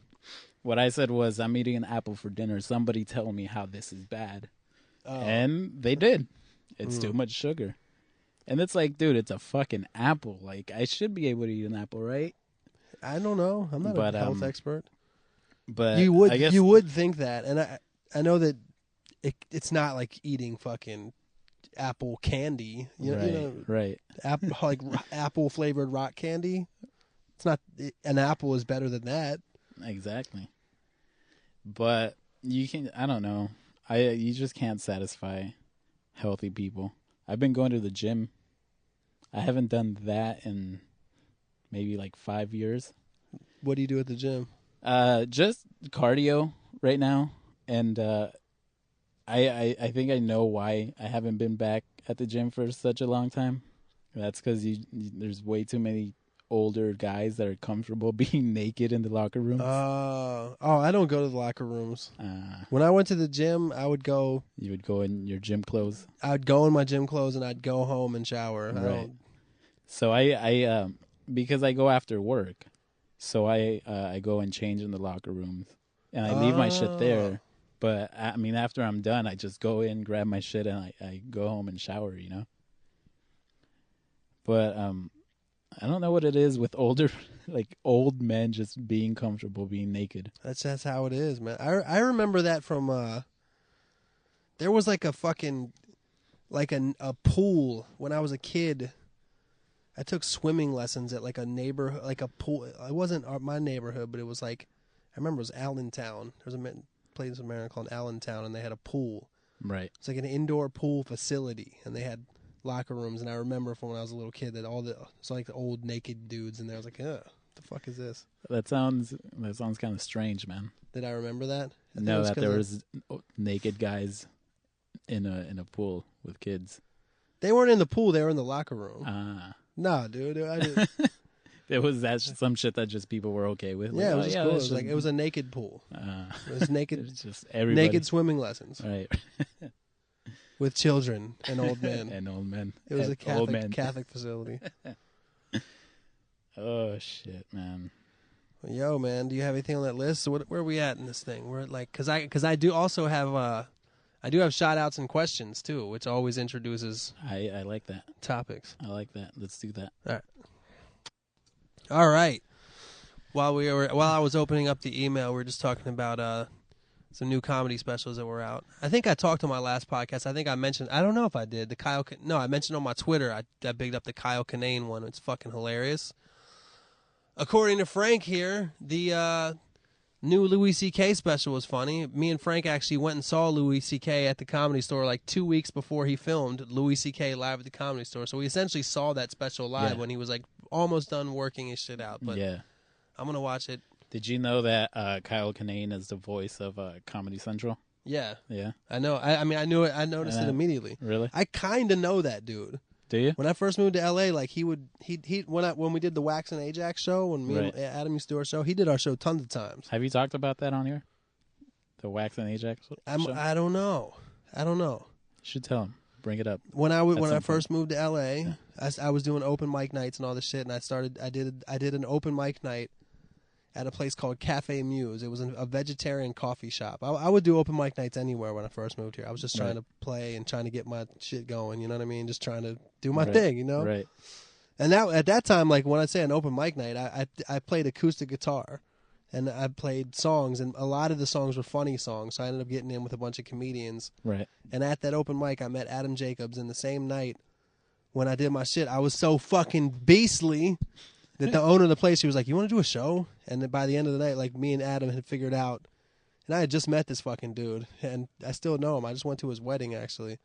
What I said was, I'm eating an apple for dinner. Somebody tell me how this is bad. Oh. And they did. It's too much sugar. And it's like, dude, it's a fucking apple. Like, I should be able to eat an apple, right? I don't know. I'm not a health expert. But you would think that, and I know that it's not like eating fucking apple candy. Right. Apple like apple flavored rock candy. It's not. An apple is better than that. Exactly. But you can. I don't know. You just can't satisfy healthy people. I've been going to the gym. I haven't done that in maybe like 5 years. What do you do at the gym? Just cardio right now, and I think I know why I haven't been back at the gym for such a long time. That's because there's way too many older guys that are comfortable being naked in the locker rooms. I don't go to the locker rooms. When I went to the gym, I would go. You would go in your gym clothes? I would go in my gym clothes and I'd go home and shower. Right. So I because I go after work, so I go and change in the locker rooms, and I leave my shit there. But I mean, after I'm done, I just go in, grab my shit, and I go home and shower. But I don't know what it is with old men just being comfortable being naked. That's how it is, man. I remember that from there was like a fucking a pool when I was a kid. I took swimming lessons at like a neighborhood, like a pool. It wasn't my neighborhood, but it was like, I remember it was Allentown. There was a place in America called Allentown, and they had a pool. Right. It's like an indoor pool facility, and they had locker rooms. And I remember from when I was a little kid that it's like the old naked dudes in there. I was like, ugh, what the fuck is this? That sounds kind of strange, man. Did I remember that? No, that there was naked guys in a pool with kids. They weren't in the pool. They were in the locker room. Nah, dude. It was some shit that just people were okay with. Yeah, it was cool. It was it was a naked pool. It was naked. It was just everybody. Naked swimming lessons. Right. With children and old men. It was a Catholic facility. Oh shit, man. Yo, man, do you have anything on that list? So where are we at in this thing? We're like, because I do also have I do have shout outs and questions too, which always introduces. I like that topics. I like that. Let's do that. All right. While I was opening up the email, we were just talking about some new comedy specials that were out. I think I talked on my last podcast. I think I mentioned. I don't know if I did I mentioned on my Twitter. I bigged up the Kyle Kinane one. It's fucking hilarious. According to Frank here, the new Louis C.K. special was funny. Me and Frank actually went and saw Louis C.K. at the Comedy Store like 2 weeks before he filmed Louis C.K. live at the Comedy Store. So we essentially saw that special live when he was like almost done working his shit out. But I'm going to watch it. Did you know that Kyle Kinane is the voice of Comedy Central? Yeah. Yeah. I know. I mean, I knew it. I noticed it immediately. Really? I kind of know that dude. Do you? When I first moved to LA, like when we did the Wax and Ajax show, when me and Adam used to do our show, he did our show tons of times. Have you talked about that on here? The Wax and Ajax show? I don't know. You should tell him. Bring it up. When I first moved to LA, I was doing open mic nights and all this shit, and I did an open mic night at a place called Cafe Muse. It was a vegetarian coffee shop. I would do open mic nights anywhere when I first moved here. I was just trying to play and trying to get my shit going, you know what I mean? Just trying to do my thing, you know? Right. And at that time, like when I say an open mic night, I played acoustic guitar and I played songs, and a lot of the songs were funny songs, so I ended up getting in with a bunch of comedians. Right. And at that open mic, I met Adam Jacobs, and the same night when I did my shit, I was so fucking beastly that the owner of the place, he was like, "You want to do a show?" And then by the end of the night, like me and Adam had figured out, and I had just met this fucking dude, and I still know him. I just went to his wedding actually.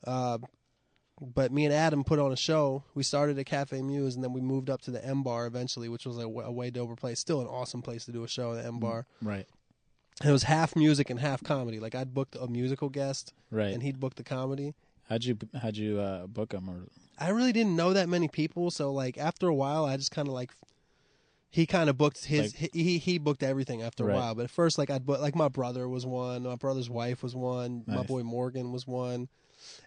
But me and Adam put on a show. We started at Cafe Muse, and then we moved up to the M Bar eventually, which was a way doper place. Still an awesome place to do a show, the M Bar. Right. And it was half music and half comedy. Like I'd booked a musical guest, right, and he'd booked the comedy. How'd you book him? Or I really didn't know that many people, so like after a while, I just kind of like he kind of booked his he booked everything after a while. But at first, like I'd book, like my brother was one, my brother's wife was one, my boy Morgan was one,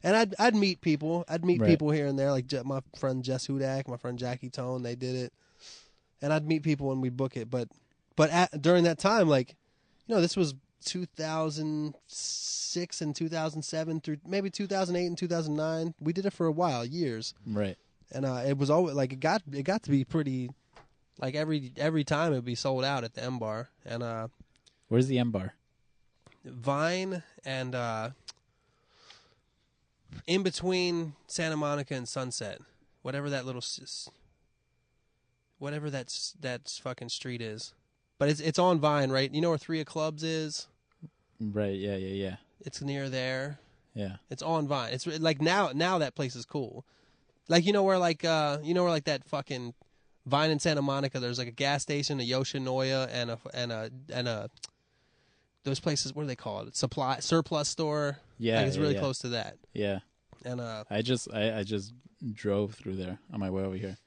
and I'd meet people. I'd meet people here and there, like my friend Jess Hudak, my friend Jackie Tone, they did it, and I'd meet people when we'd book it. But during that time, like this was 2006 and 2007 through maybe 2008 and 2009. We did it for a while, years. Right. And it was always like it got to be pretty, like every time it'd be sold out at the M Bar. And where's the M Bar? Vine and in between Santa Monica and Sunset, whatever that fucking street is. But it's on Vine, right? You know where 3 of Clubs is? Right, yeah. It's near there. Yeah. It's on Vine. It's like now that place is cool. Like where that fucking Vine in Santa Monica, there's like a gas station, a Yoshinoya, and a those places, what do they call it? Surplus store. Yeah. Like it's really close to that. Yeah. And I just drove through there on my way over here.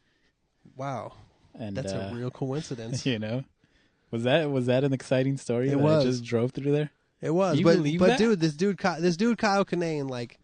Wow. And that's a real coincidence. Was that an exciting story? It was. I just drove through there. It was. You but believe that? Dude, this dude Kyle Kinane, like,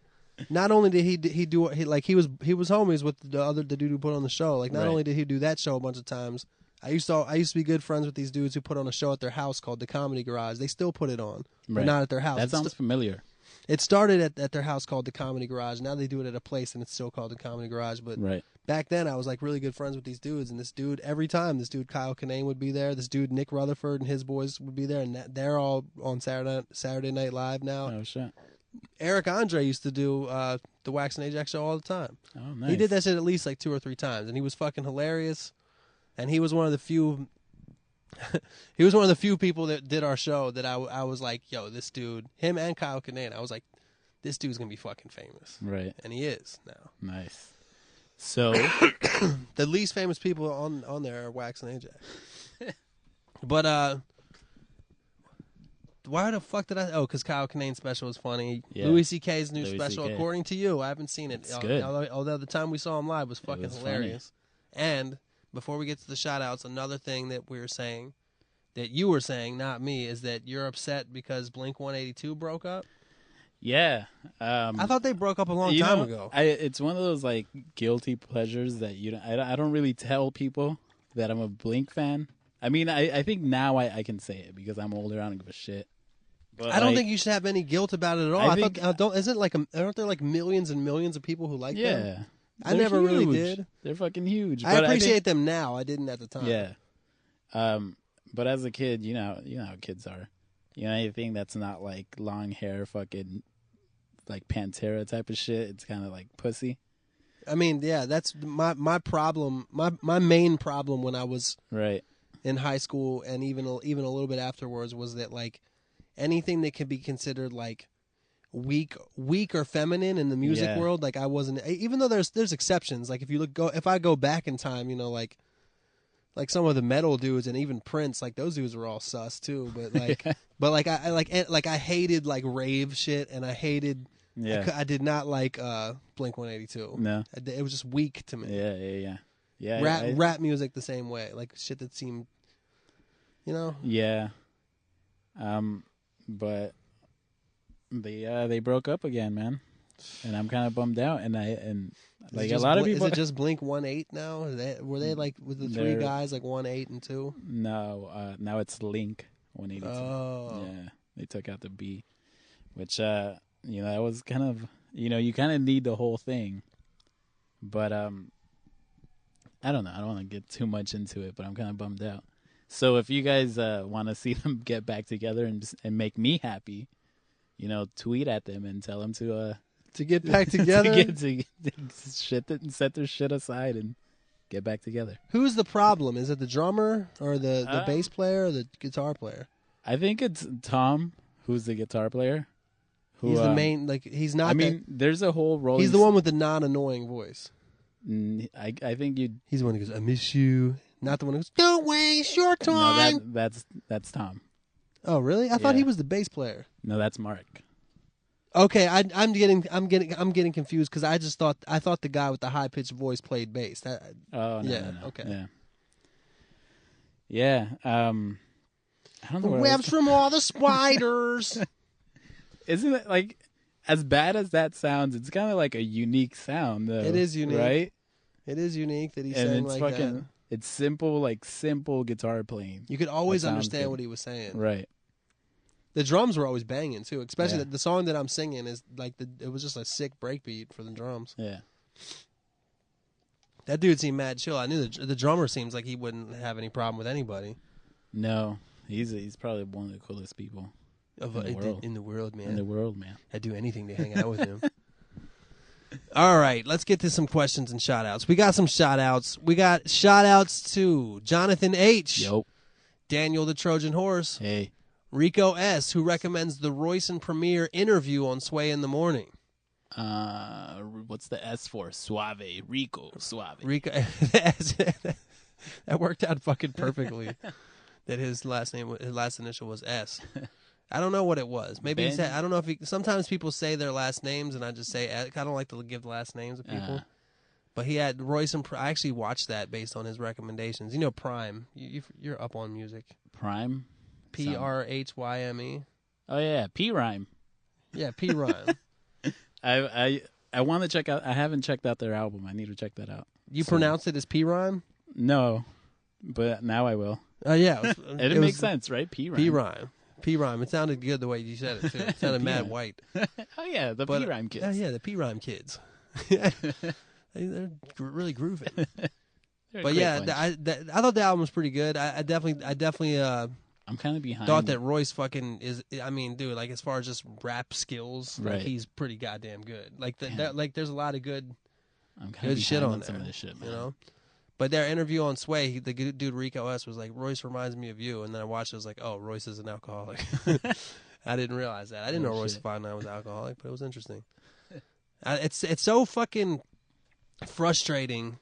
not only did he was homies with the dude who put on the show. Like, not only did he do that show a bunch of times, I used to be good friends with these dudes who put on a show at their house called the Comedy Garage. They still put it on, but not at their house. That sounds familiar. It started at their house called the Comedy Garage. Now they do it at a place and it's still called the Comedy Garage. But back then I was like really good friends with these dudes, and this dude Kyle Kinane would be there. This dude Nick Rutherford and his boys would be there, and they're all on Saturday Night Live now. Oh shit. Eric Andre used to do the Wax and Ajax show all the time. Oh nice. He did that shit at least like 2 or 3 times, and he was fucking hilarious. And he was one of the few. He was one of the few people that did our show that I was like, yo, this dude, him and Kyle Kinane, I was like, this dude's gonna be fucking famous. Right. And he is now. Nice. So the least famous people on there are Wax and Ajax. But why the fuck did I? Oh, because Kyle Kinane's special was funny. Yeah. Louis C.K.'s new special, according to you, I haven't seen it. It's good. Although the time we saw him live was fucking hilarious. Funny. And before we get to the shout-outs, another thing that we were saying, that you were saying, not me, is that you're upset because Blink-182 broke up? Yeah. I thought they broke up a long time ago. It's one of those guilty pleasures that I don't really tell people that I'm a Blink fan. I mean, I think now I can say it because I'm older. I don't give a shit. But I don't think you should have any guilt about it at all. I I think, thought, isn't like aren't there like millions and millions of people who like them? Yeah. I never huge. really did. They're fucking huge. I appreciate them now. I didn't at the time. Yeah. But as a kid, you know how kids are. You know, anything that's not like long hair, fucking like Pantera type of shit, it's kind of like pussy. I mean, yeah, that's my problem. My main problem when I was in high school and even a little bit afterwards was that like anything that could be considered like weak or feminine in the music world, like I wasn't. Even though there's exceptions. Like if I go back in time, you know, like some of the metal dudes and even Prince, like those dudes were all sus too. But like, I hated like rave shit, and I hated. Yeah, I did not like Blink 182. No, it was just weak to me. Yeah. Rap music the same way, like shit that seemed, you know. Yeah. But they broke up again, man, and I'm kind of bummed out. And like a lot of people. Is it just Blink 1-8 now? Were they like with the three guys like 1-8 and 2? No, now it's Link 182. Oh, yeah, they took out the B, which you know, that was kind of, you know, you kind of need the whole thing, but I don't know. I don't want to get too much into it, but I'm kind of bummed out. So if you guys want to see them get back together and make me happy, you know, tweet at them and tell them to get back together, to set their shit aside and get back together. Who's the problem? Is it the drummer or the bass player or the guitar player? I think it's Tom, who's the guitar player. He's the main, like, he's not. I mean, there's a whole role. He's the one with the non-annoying voice. I think you. He's the one who goes, "I miss you." Not the one who goes, "Don't waste your time." No, that's Tom. Oh, really? I thought he was the bass player. No, that's Mark. Okay, I'm getting confused because I thought the guy with the high pitched voice played bass. No. Okay. Yeah. I don't know. The webs from all the spiders. Isn't it like, as bad as that sounds, it's kind of like a unique sound, though. It is unique, right? It is unique that he sang like that. It's simple guitar playing. You could always understand what he was saying, right? The drums were always banging too, especially the song that I'm singing is like it was just a sick breakbeat for the drums. Yeah, that dude seemed mad chill. I knew the drummer seems like he wouldn't have any problem with anybody. No, he's probably one of the coolest people. In the world, man. In the world, man. I'd do anything to hang out with him. All right, let's get to some questions and shout-outs. We got some shout-outs. We got shout-outs to Jonathan H. Yo. Daniel the Trojan Horse. Hey. Rico S., who recommends the Royce and Premier interview on Sway in the Morning. What's the S for? Suave. Rico. Suave. Rico. That worked out fucking perfectly. That his last initial was S. I don't know what it was. Maybe he said, I don't know if sometimes people say their last names and I just say, I don't like to give the last names of people. But he had Royce and I actually watched that based on his recommendations. You know, Prime. You're up on music. Prime? Prhyme. Oh, yeah. P-Rhyme. Yeah, P-Rhyme. I want to check out. I haven't checked out their album. I need to check that out. You pronounce it as P-Rhyme? No, but now I will. Yeah. It makes sense, right? P-Rhyme. P-Rhyme. P-Rhyme. It sounded good the way you said it, too. It sounded mad white. Oh, yeah, the P-Rhyme kids. Yeah, the P-Rhyme kids. They're really grooving. But yeah, I thought the album was pretty good. I definitely I'm kind of behind. Thought that Royce fucking is. I mean, dude, like as far as just rap skills, right. Like, he's pretty goddamn good. Like like there's a lot of good good shit on some there, of this shit, man. You know. But their interview on Sway, the dude Rico S was like, Royce reminds me of you, and then I watched it, I was like, oh, Royce is an alcoholic. I didn't realize that. I didn't know Royce 5'9" was alcoholic, but it was interesting. It's so fucking frustrating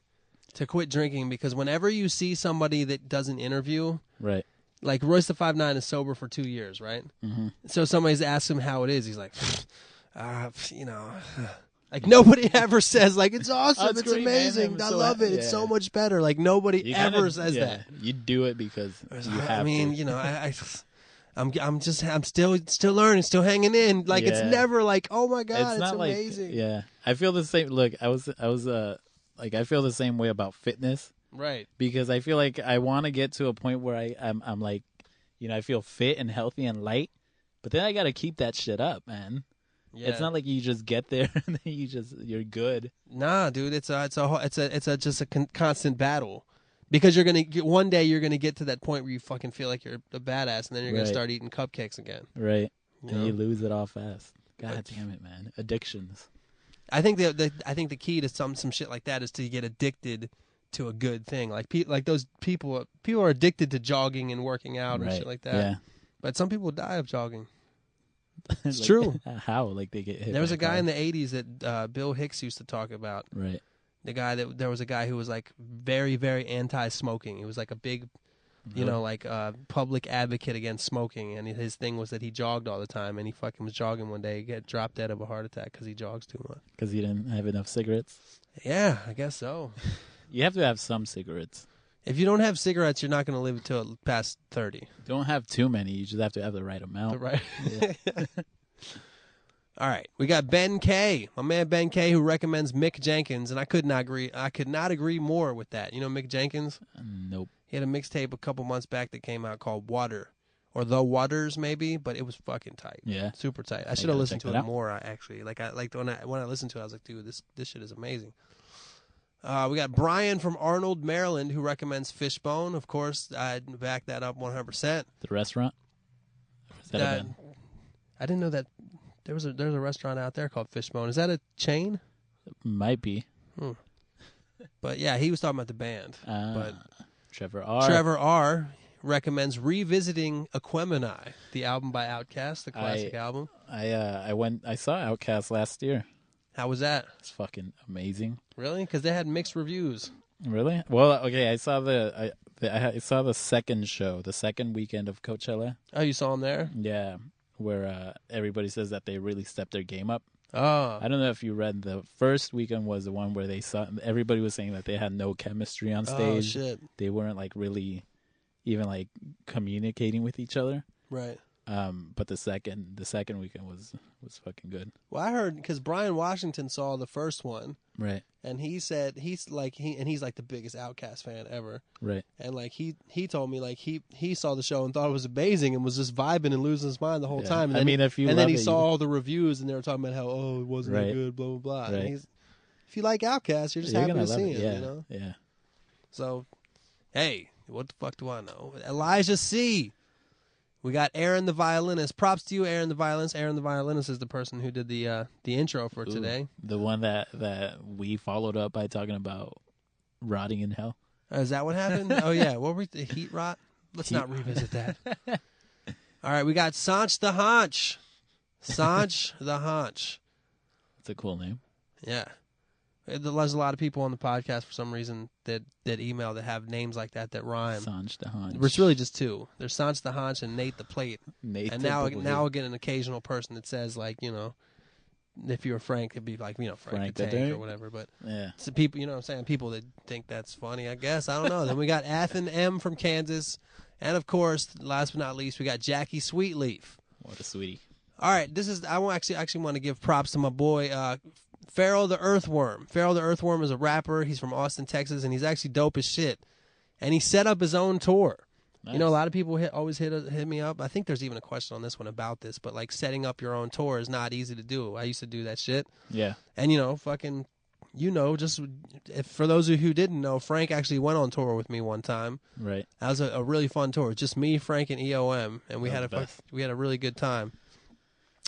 to quit drinking because whenever you see somebody that does an interview, right? Like Royce the 5'9" is sober for 2 years, right? Mm-hmm. So somebody's asked him how it is. He's like, you know, like nobody ever says like it's awesome, it's amazing, I love it, it's so much better. Like nobody ever says that. You do it because you have. I mean, you know, I'm still learning, still hanging in. Like it's never like, oh my god, it's amazing. I feel the same. Look, I was like, I feel the same way about fitness. Right. Because I feel like I want to get to a point where I'm like, you know, I feel fit and healthy and light, but then I got to keep that shit up, man. Yeah. It's not like you just get there and then you're good. Nah, dude, it's just a constant battle. Because one day you're gonna get to that point where you fucking feel like you're a badass, and then you're gonna start eating cupcakes again. Right. You lose it all fast. God damn it, man! Addictions. I think the key to some shit like that is to get addicted to a good thing. Like those people are addicted to jogging and working out and shit like that. Yeah. But some people die of jogging. It's like, true. How? Like they get hit. There was a guy in the '80s that Bill Hicks used to talk about. Right. There was a guy who was like very, very anti-smoking. He was like a big, public advocate against smoking. And his thing was that he jogged all the time. And he fucking was jogging one day, get dropped dead of a heart attack because he jogs too much. Because he didn't have enough cigarettes. Yeah, I guess so. You have to have some cigarettes. If you don't have cigarettes, you're not going to live until past 30. Don't have too many. You just have to have the right amount. Yeah. All right, we got Ben K, my man Ben K, who recommends Mick Jenkins, and I could not agree more with that. You know Mick Jenkins? Nope. He had a mixtape a couple months back that came out called Water, or The Waters maybe, but it was fucking tight. Yeah, super tight. I should have listened to it more. Actually, when I listened to it, I was like, dude, this shit is amazing. We got Brian from Arnold, Maryland, who recommends Fishbone. Of course, I'd back that up 100%. The restaurant? I didn't know that there's a restaurant out there called Fishbone. Is that a chain? It might be. But yeah, he was talking about the band. But Trevor R. recommends revisiting Aquemini, the album by Outcasts, the classic album. I saw Outcasts last year. How was that? It's fucking amazing. Really? Because they had mixed reviews. Really? Well, okay. I saw I saw the second show, the second weekend of Coachella. Oh, you saw them there? Yeah, where everybody says that they really stepped their game up. Oh. I don't know if you read, the first weekend was the one where everybody was saying that they had no chemistry on stage. Oh, shit. They weren't like really even like communicating with each other. Right. But the second weekend was fucking good. Well, I heard because Brian Washington saw the first one, right? And he said he's like the biggest Outcast fan ever, right? And like he told me like he saw the show and thought it was amazing and was just vibing and losing his mind the whole time. And then he saw all the reviews and they were talking about how it wasn't that good, blah blah blah. Right. And if you like Outcast, you're just happy to see him, you know? Yeah. So, hey, what the fuck do I know? Elijah C. We got Aaron the violinist. Props to you, Aaron the violinist. Aaron the violinist is the person who did the intro for today. The one that we followed up by talking about rotting in hell. Is that what happened? Oh yeah, what were the heat rot? Let's not revisit that. All right, we got Sanch the Haunch. Sanch the Haunch. That's a cool name. Yeah. There's a lot of people on the podcast for some reason that email that have names like that rhyme. Sanch the Haunch. It's really just two. There's Sanch the Haunch and Nate the Plate. And now I get an occasional person that says like, you know, if you were Frank, it'd be like, you know, Frank the Tank or whatever. But yeah, it's people, you know what I'm saying? People that think that's funny, I guess. I don't know. Then we got Athen M from Kansas. And of course, last but not least, we got Jackie Sweetleaf. What a sweetie. All right, I actually want to give props to my boy Ferrell The Earthworm. Ferrell The Earthworm is a rapper. He's from Austin, Texas, and he's actually dope as shit. And he set up his own tour. Nice. You know, a lot of people always hit me up. I think there's even a question on this one about this, but like setting up your own tour is not easy to do. I used to do that shit. Yeah. And you know, just for those of you who didn't know, Frank actually went on tour with me one time. Right. That was a really fun tour. Just me, Frank, and EOM, and we had a really good time.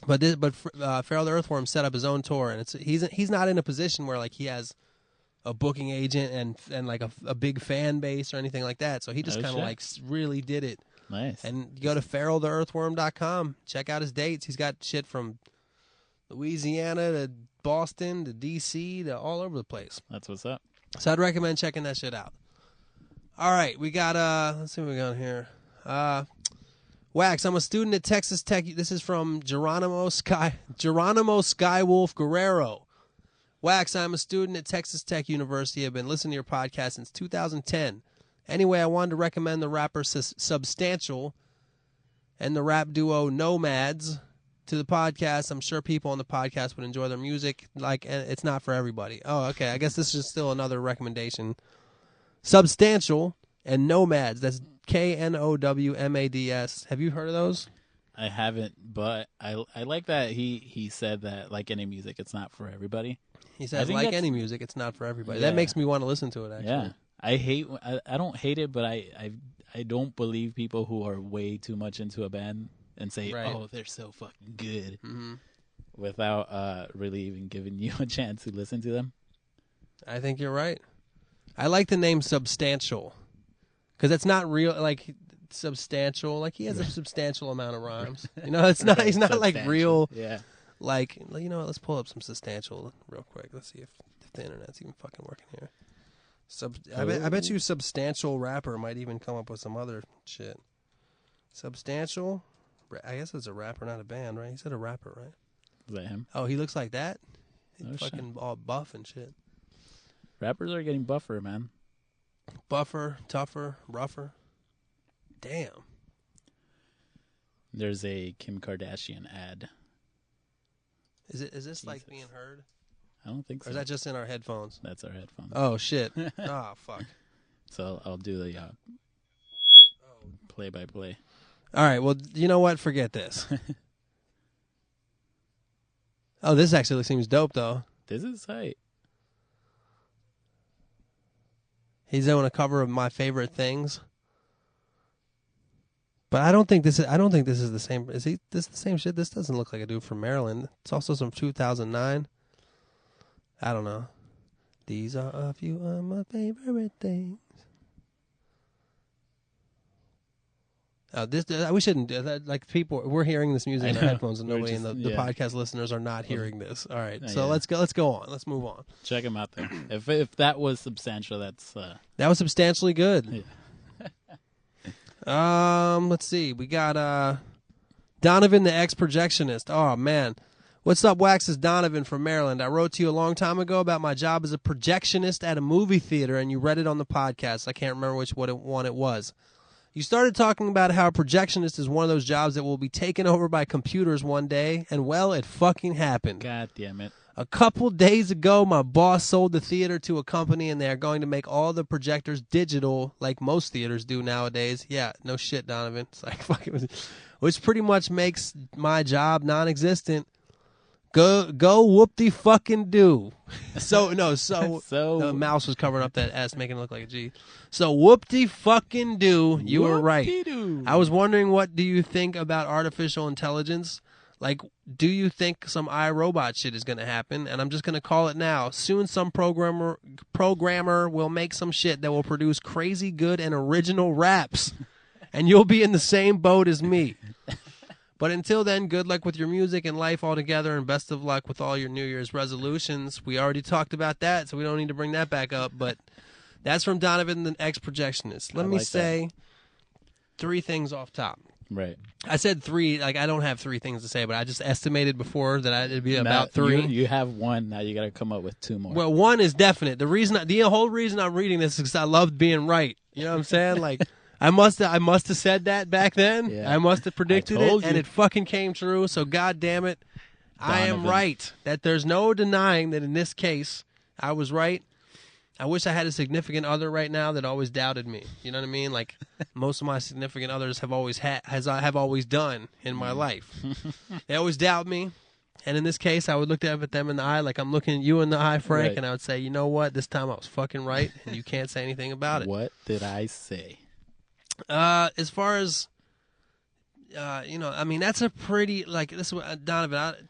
But Ferrell the Earthworm set up his own tour, and he's not in a position where like he has a booking agent and like a big fan base or anything like that. So he just kind of like really did it. Nice. And you go to ferrelltheearthworm.com, check out his dates. He's got shit from Louisiana to Boston to DC to all over the place. That's what's up. So I'd recommend checking that shit out. All right, we got let's see what we got here. Wax, I'm a student at Texas Tech. This is from Geronimo Skywolf Guerrero. Wax, I'm a student at Texas Tech University. I've been listening to your podcast since 2010. Anyway, I wanted to recommend the rapper Substantial and the rap duo Nomads to the podcast. I'm sure people on the podcast would enjoy their music. Like, it's not for everybody. Oh, okay. I guess this is still another recommendation. Substantial, and Nomads. That's KNOWMADS. Have you heard of those? I haven't, but I like that he said that, like any music, it's not for everybody. He says, like any music, it's not for everybody. Yeah. That makes me want to listen to it, actually. Yeah. I don't hate it, but I don't believe people who are way too much into a band and say, oh, they're so fucking good, without really even giving you a chance to listen to them. I think you're right. I like the name Substantial, because it's not real, like, substantial. Like, he has a substantial amount of rhymes. You know, it's not. He's not like real. Yeah. Like, you know what? Let's pull up some Substantial real quick. Let's see if the internet's even fucking working here. I bet you Substantial Rapper might even come up with some other shit. Substantial. I guess it's a rapper, not a band, right? He said a rapper, right? Is that him? Oh, he looks like that. He's fucking fucking all buff and shit. Rappers are getting buffer, man. Buffer, tougher, rougher. Damn. There's a Kim Kardashian ad. Is this like being heard? I don't think so. Or is that just in our headphones? That's our headphones. Oh, shit. Oh, fuck. So I'll do the play-by-play. All right, well, you know what? Forget this. Oh, this actually seems dope, though. This is tight. He's doing a cover of My Favorite Things. But I don't think this is the same. Is this the same shit? This doesn't look like a dude from Maryland. It's also some 2009. I don't know. These are a few of my favorite things. We shouldn't do that. Like, people, we're hearing this music in our headphones, and nobody in the podcast listeners are not hearing this. All right, so let's go on. Let's move on. Check him out there. If that was substantial, that was substantially good. Yeah. Let's see. We got Donovan the ex-projectionist. Oh, man. What's up, Wax? Is Donovan from Maryland. I wrote to you a long time ago about my job as a projectionist at a movie theater, and you read it on the podcast. I can't remember which one it was. You started talking about how a projectionist is one of those jobs that will be taken over by computers one day, and, well, it fucking happened. God damn it. A couple days ago, my boss sold the theater to a company, and they are going to make all the projectors digital, like most theaters do nowadays. Yeah, no shit, Donovan. It's like fucking, which pretty much makes my job non-existent. Go whoop-de-fucking do. So the mouse was covering up that S, making it look like a G. So whoop-de-fucking do. You were right. I was wondering, what do you think about artificial intelligence? Like, do you think some iRobot shit is going to happen? And I'm just going to call it now. Soon some programmer will make some shit that will produce crazy good and original raps. And you'll be in the same boat as me. But until then, good luck with your music and life altogether, and best of luck with all your New Year's resolutions. We already talked about that, so we don't need to bring that back up. But that's from Donovan, the ex-projectionist. Let me say 3 things off top. Right. I said 3. Like, I don't have 3 things to say, but I just estimated before that it'd be about 3. You have 1. Now you got to come up with 2 more. Well, 1 is definite. The whole reason I'm reading this is because I loved being right. You know what I'm saying? Like, I must have said that back then. Yeah. I must have predicted it, and it fucking came true. So, God damn it, Donovan. I am right. That there's no denying that in this case, I was right. I wish I had a significant other right now that always doubted me. You know what I mean? Like, most of my significant others have always have always done in my life. They always doubt me. And in this case, I would look at them in the eye like I'm looking at you in the eye, Frank, right. And I would say, you know what? This time I was fucking right, and you can't say anything about it. What did I say? As far as, I mean, that's a pretty, like, this is Donovan,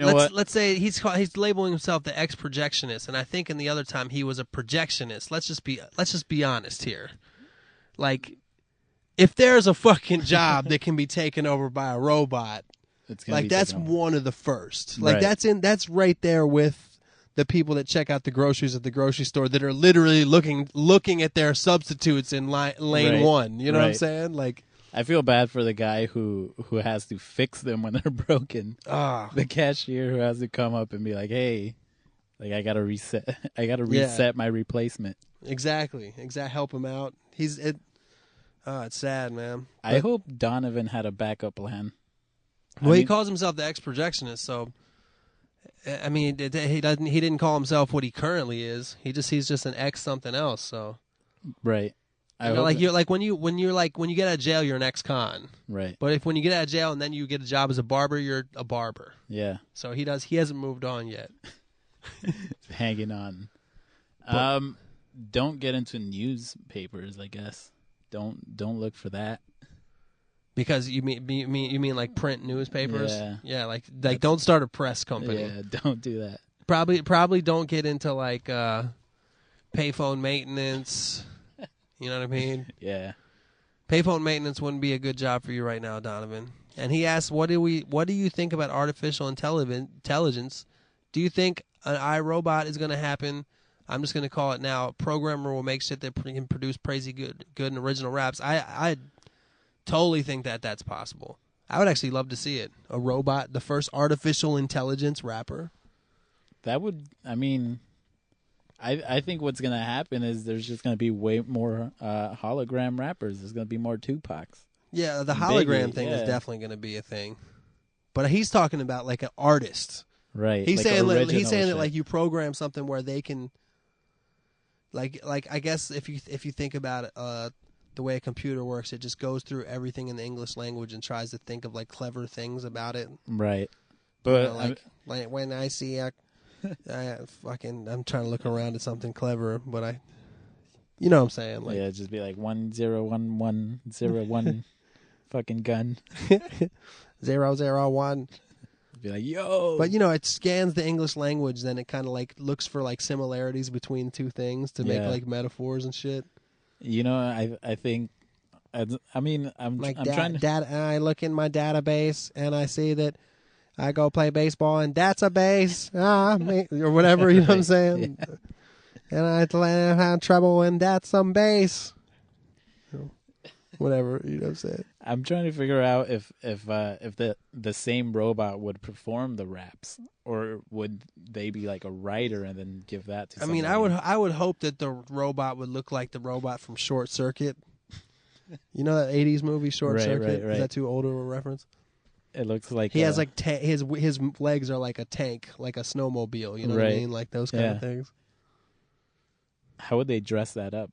what? Let's say he's labeling himself the ex-projectionist, and I think in the other time he was a projectionist. Let's just be honest here. Like, if there's a fucking job that can be taken over by a robot, that's one of the first. Like, right. That's right there with the people that check out the groceries at the grocery store that are literally looking at their substitutes in lane 1. You know what I'm saying? Like, I feel bad for the guy who has to fix them when they're broken. The cashier who has to come up and be like, "Hey, like I gotta reset my replacement." Exactly. Help him out. It's sad, man. I hope Donovan had a backup plan. Well, he calls himself the ex-projectionist, so I mean, he doesn't. He didn't call himself what he currently is. He's just an ex something else. So Right. you're like when you get out of jail, you're an ex-con. Right. But when you get out of jail and then you get a job as a barber, you're a barber. Yeah. So he hasn't moved on yet. Hanging on. Don't get into newspapers, I guess. Don't look for that. Because you mean like print newspapers? Yeah. Like don't start a press company. Yeah, don't do that. Probably don't get into like payphone maintenance. You know what I mean? Yeah. Payphone maintenance wouldn't be a good job for you right now, Donovan. And he asked, "What do you think about artificial intelligence? Do you think an iRobot is going to happen? I'm just going to call it now. A programmer will make shit that can produce crazy good and original raps. I totally think that's possible. I would actually love to see it. A robot, the first artificial intelligence rapper. That would, I mean, I think what's going to happen is there's just going to be way more hologram rappers. There's going to be more Tupacs. Yeah, the hologram thing is definitely going to be a thing. But he's talking about like an artist. Right. He's like saying that like you program something where they can like I guess if you think about it, the way a computer works, it just goes through everything in the English language and tries to think of like clever things about it. Right. But like when I see I'm trying to look around at something clever, but you know what I'm saying? Like, yeah, just be like 101101 fucking gun. 001. Be like, yo. But it scans the English language, then it kind of like looks for like similarities between two things to make like metaphors and shit. I think, I mean, I'm trying to. I look in my database and I see that I go play baseball and that's a base, or whatever, you know what I'm saying? Yeah. And I have trouble and that's some base. Whatever, you know what I'm saying? I'm trying to figure out if the same robot would perform the raps, or would they be like a writer and then give that to somebody? I mean, I would hope that the robot would look like the robot from Short Circuit. You know that 80s movie Short Circuit? Right. Is that too old of a reference? It looks like he has like his legs are like a tank, like a snowmobile, you know what I mean? Like those kind of things. How would they dress that up?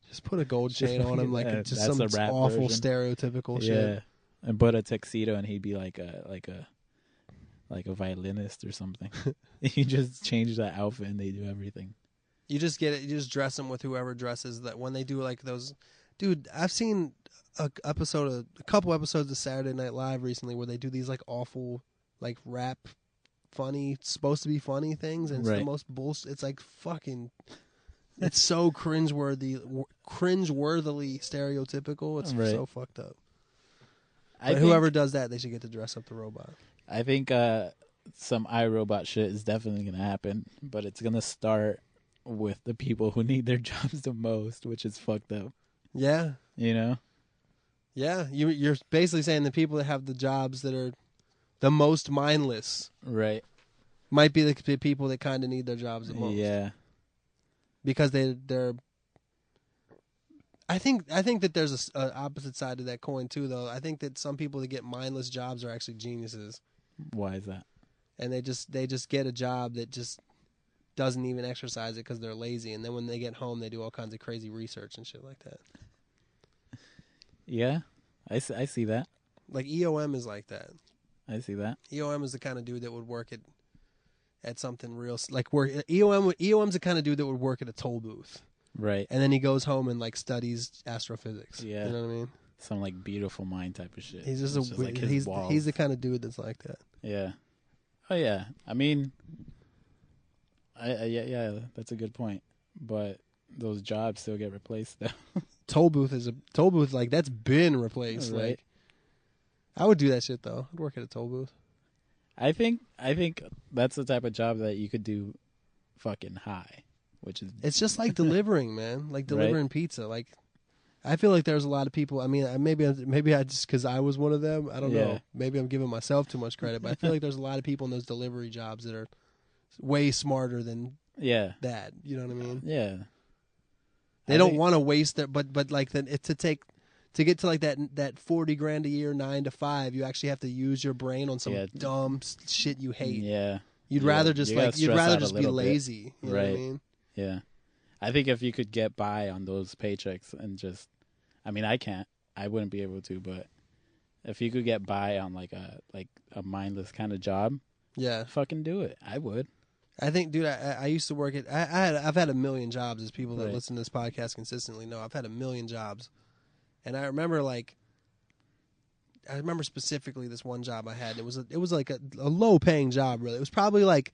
Just put a gold chain on him, like just some awful stereotypical shit. Yeah, and put a tuxedo, and he'd be like a violinist or something. You just change that outfit, and they do everything. You just get it. You just dress them with whoever dresses that. When they do like those, dude, I've seen a couple episodes of Saturday Night Live recently where they do these like awful, like rap, funny, supposed to be funny things, and it's the most bullshit. It's like fucking. It's so cringeworthily stereotypical. It's so fucked up. But whoever does that, they should get to dress up the robot. I think some iRobot shit is definitely going to happen, but it's going to start with the people who need their jobs the most, which is fucked up. Yeah. You know? Yeah. You're basically saying the people that have the jobs that are the most mindless right, might be the people that kind of need their jobs the most. Yeah. Because they're. I think that there's a opposite side to that coin too, though. I think that some people that get mindless jobs are actually geniuses. Why is that? And they just get a job that just doesn't even exercise it because they're lazy, and then when they get home, they do all kinds of crazy research and shit like that. Yeah, I see that. Like EOM is like that. I see that. EOM is the kind of dude that would work at something real, like work. EOM's the kind of dude that would work at a toll booth, right? And then he goes home and like studies astrophysics. Yeah, you know what I mean? Some like beautiful mind type of shit. He's just he's the kind of dude that's like that. Yeah. Oh yeah. I mean, yeah, that's a good point. But those jobs still get replaced though. Toll booth like that's been replaced. Right. Like, I would do that shit though. I'd work at a toll booth. I think that's the type of job that you could do fucking high, which is it's just like delivering, man. Like delivering pizza. Like I feel like there's a lot of people. I mean, maybe I just because I was one of them. I don't know. Maybe I'm giving myself too much credit, but I feel like there's a lot of people in those delivery jobs that are way smarter than that. You know what I mean? Yeah. They don't want to waste their, but like to get to like that $40,000 a year 9 to 5, you actually have to use your brain on some dumb shit you hate. Yeah. You'd rather just gotta you'd stress rather out a just be little bit. lazy. You know what I Right. mean? Yeah. I think if you could get by on those paychecks and just, I mean, I can't. I wouldn't be able to, but if you could get by on like a mindless kind of job, Yeah. fucking do it. I would. I think, dude, I used to work at, I've had a million jobs, as people that Right. listen to this podcast consistently know. I've had a million jobs. And I remember specifically this one job I had. It was like a low paying job, really. It was probably like,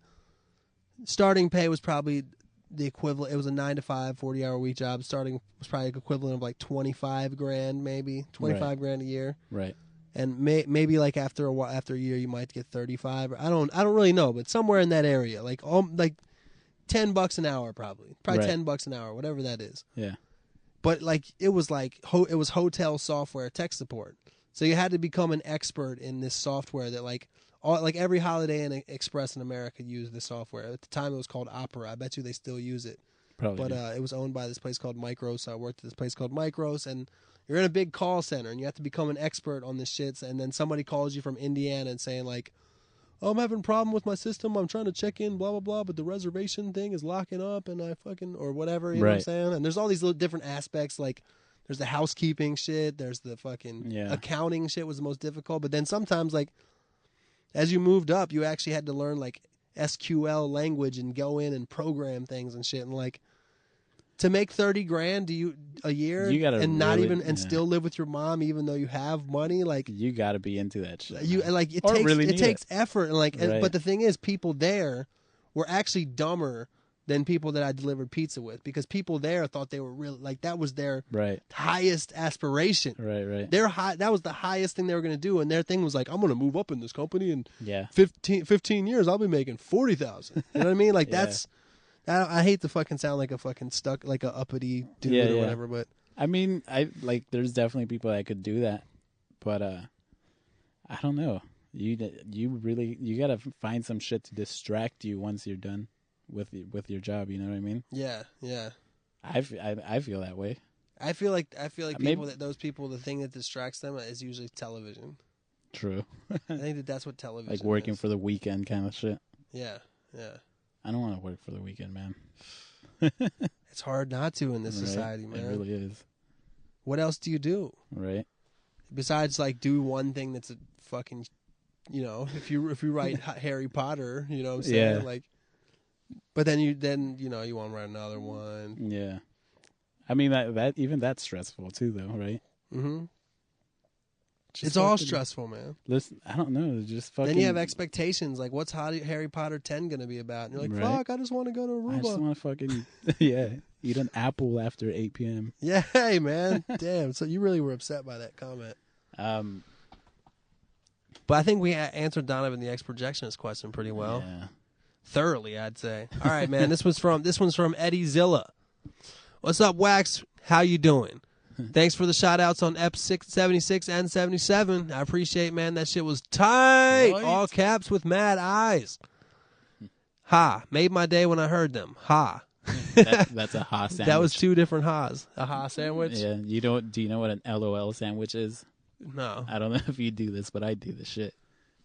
starting pay was probably the equivalent. It was a 9 to 5, 40-hour week job. Starting was probably equivalent of like 25 grand, maybe 25 grand a year. Right. And maybe like after a year you might get 35. I don't really know, but somewhere in that area, like $10 an hour, probably Right. $10 an hour, whatever that is. Yeah. But it was hotel software tech support. So you had to become an expert in this software that every Holiday Inn Express in America used this software. At the time it was called Opera. I bet you they still use it. Probably. But it was owned by this place called Micros. So I worked at this place called Micros, and you're in a big call center, and you have to become an expert on this shit. And then somebody calls you from Indiana and saying like, "Oh, I'm having a problem with my system. I'm trying to check in, blah blah blah, but the reservation thing is locking up, and I fucking or whatever." You know what I'm saying? And there's all these little different aspects. Like, there's the housekeeping shit. There's the fucking accounting shit was the most difficult. But then sometimes, like, as you moved up, you actually had to learn like SQL language and go in and program things and shit. And like, to make 30 grand a year, you gotta and not really, even and still live with your mom, even though you have money, like you got to be into that shit. you man. like it Or takes really it need takes effort and like. Right. But the thing is, people there were actually dumber than people that I delivered pizza with, because people there thought they were really like that was their Right. highest aspiration. Right. That was the highest thing they were going to do, and their thing was like, I'm going to move up in this company, and Yeah. 15 years I'll be making 40,000. You know what I mean? Like Yeah. that's. I hate to fucking sound like a fucking stuck, like a uppity dude or whatever, but I mean, there's definitely people that could do that, but I don't know. You gotta find some shit to distract you once you're done with your job. You know what I mean? yeah. I feel that way. I feel like Maybe- those people, the thing that distracts them is usually television. True. I think that's what television Like working is. for the weekend kind of shit. Yeah. I don't want to work for the weekend, man. It's hard not to in this Right? society, man. It really is. What else do you do Right? besides like do one thing that's a fucking, if you write Harry Potter, you know what I'm saying? Yeah. Like, but then you want to write another one. Yeah. I mean that even that's stressful too, though, right? Mm-hmm. Just It's all fucking- stressful, man. Listen, I don't know. Just fucking. Then you have expectations, like what's Harry Potter 10 going to be about? And you're like, Right. fuck, I just want to go to Aruba. I just want to fucking eat an apple after 8 p.m. Yeah, hey, man. Damn. So you really were upset by that comment. But I think we answered Donovan the Ex-Projectionist question pretty well. Yeah. Thoroughly, I'd say. All right, man. This one's from Eddie Zilla. What's up, Wax? How you doing? Thanks for the shout-outs on Ep 76 and 77. I appreciate, man. That shit was tight. Right. All caps with mad eyes. Ha. Made my day when I heard them. Ha. That's a ha sandwich. That was two different ha's. A ha sandwich? Yeah. Do you know what an LOL sandwich is? No. I don't know if you do this, but I do this shit.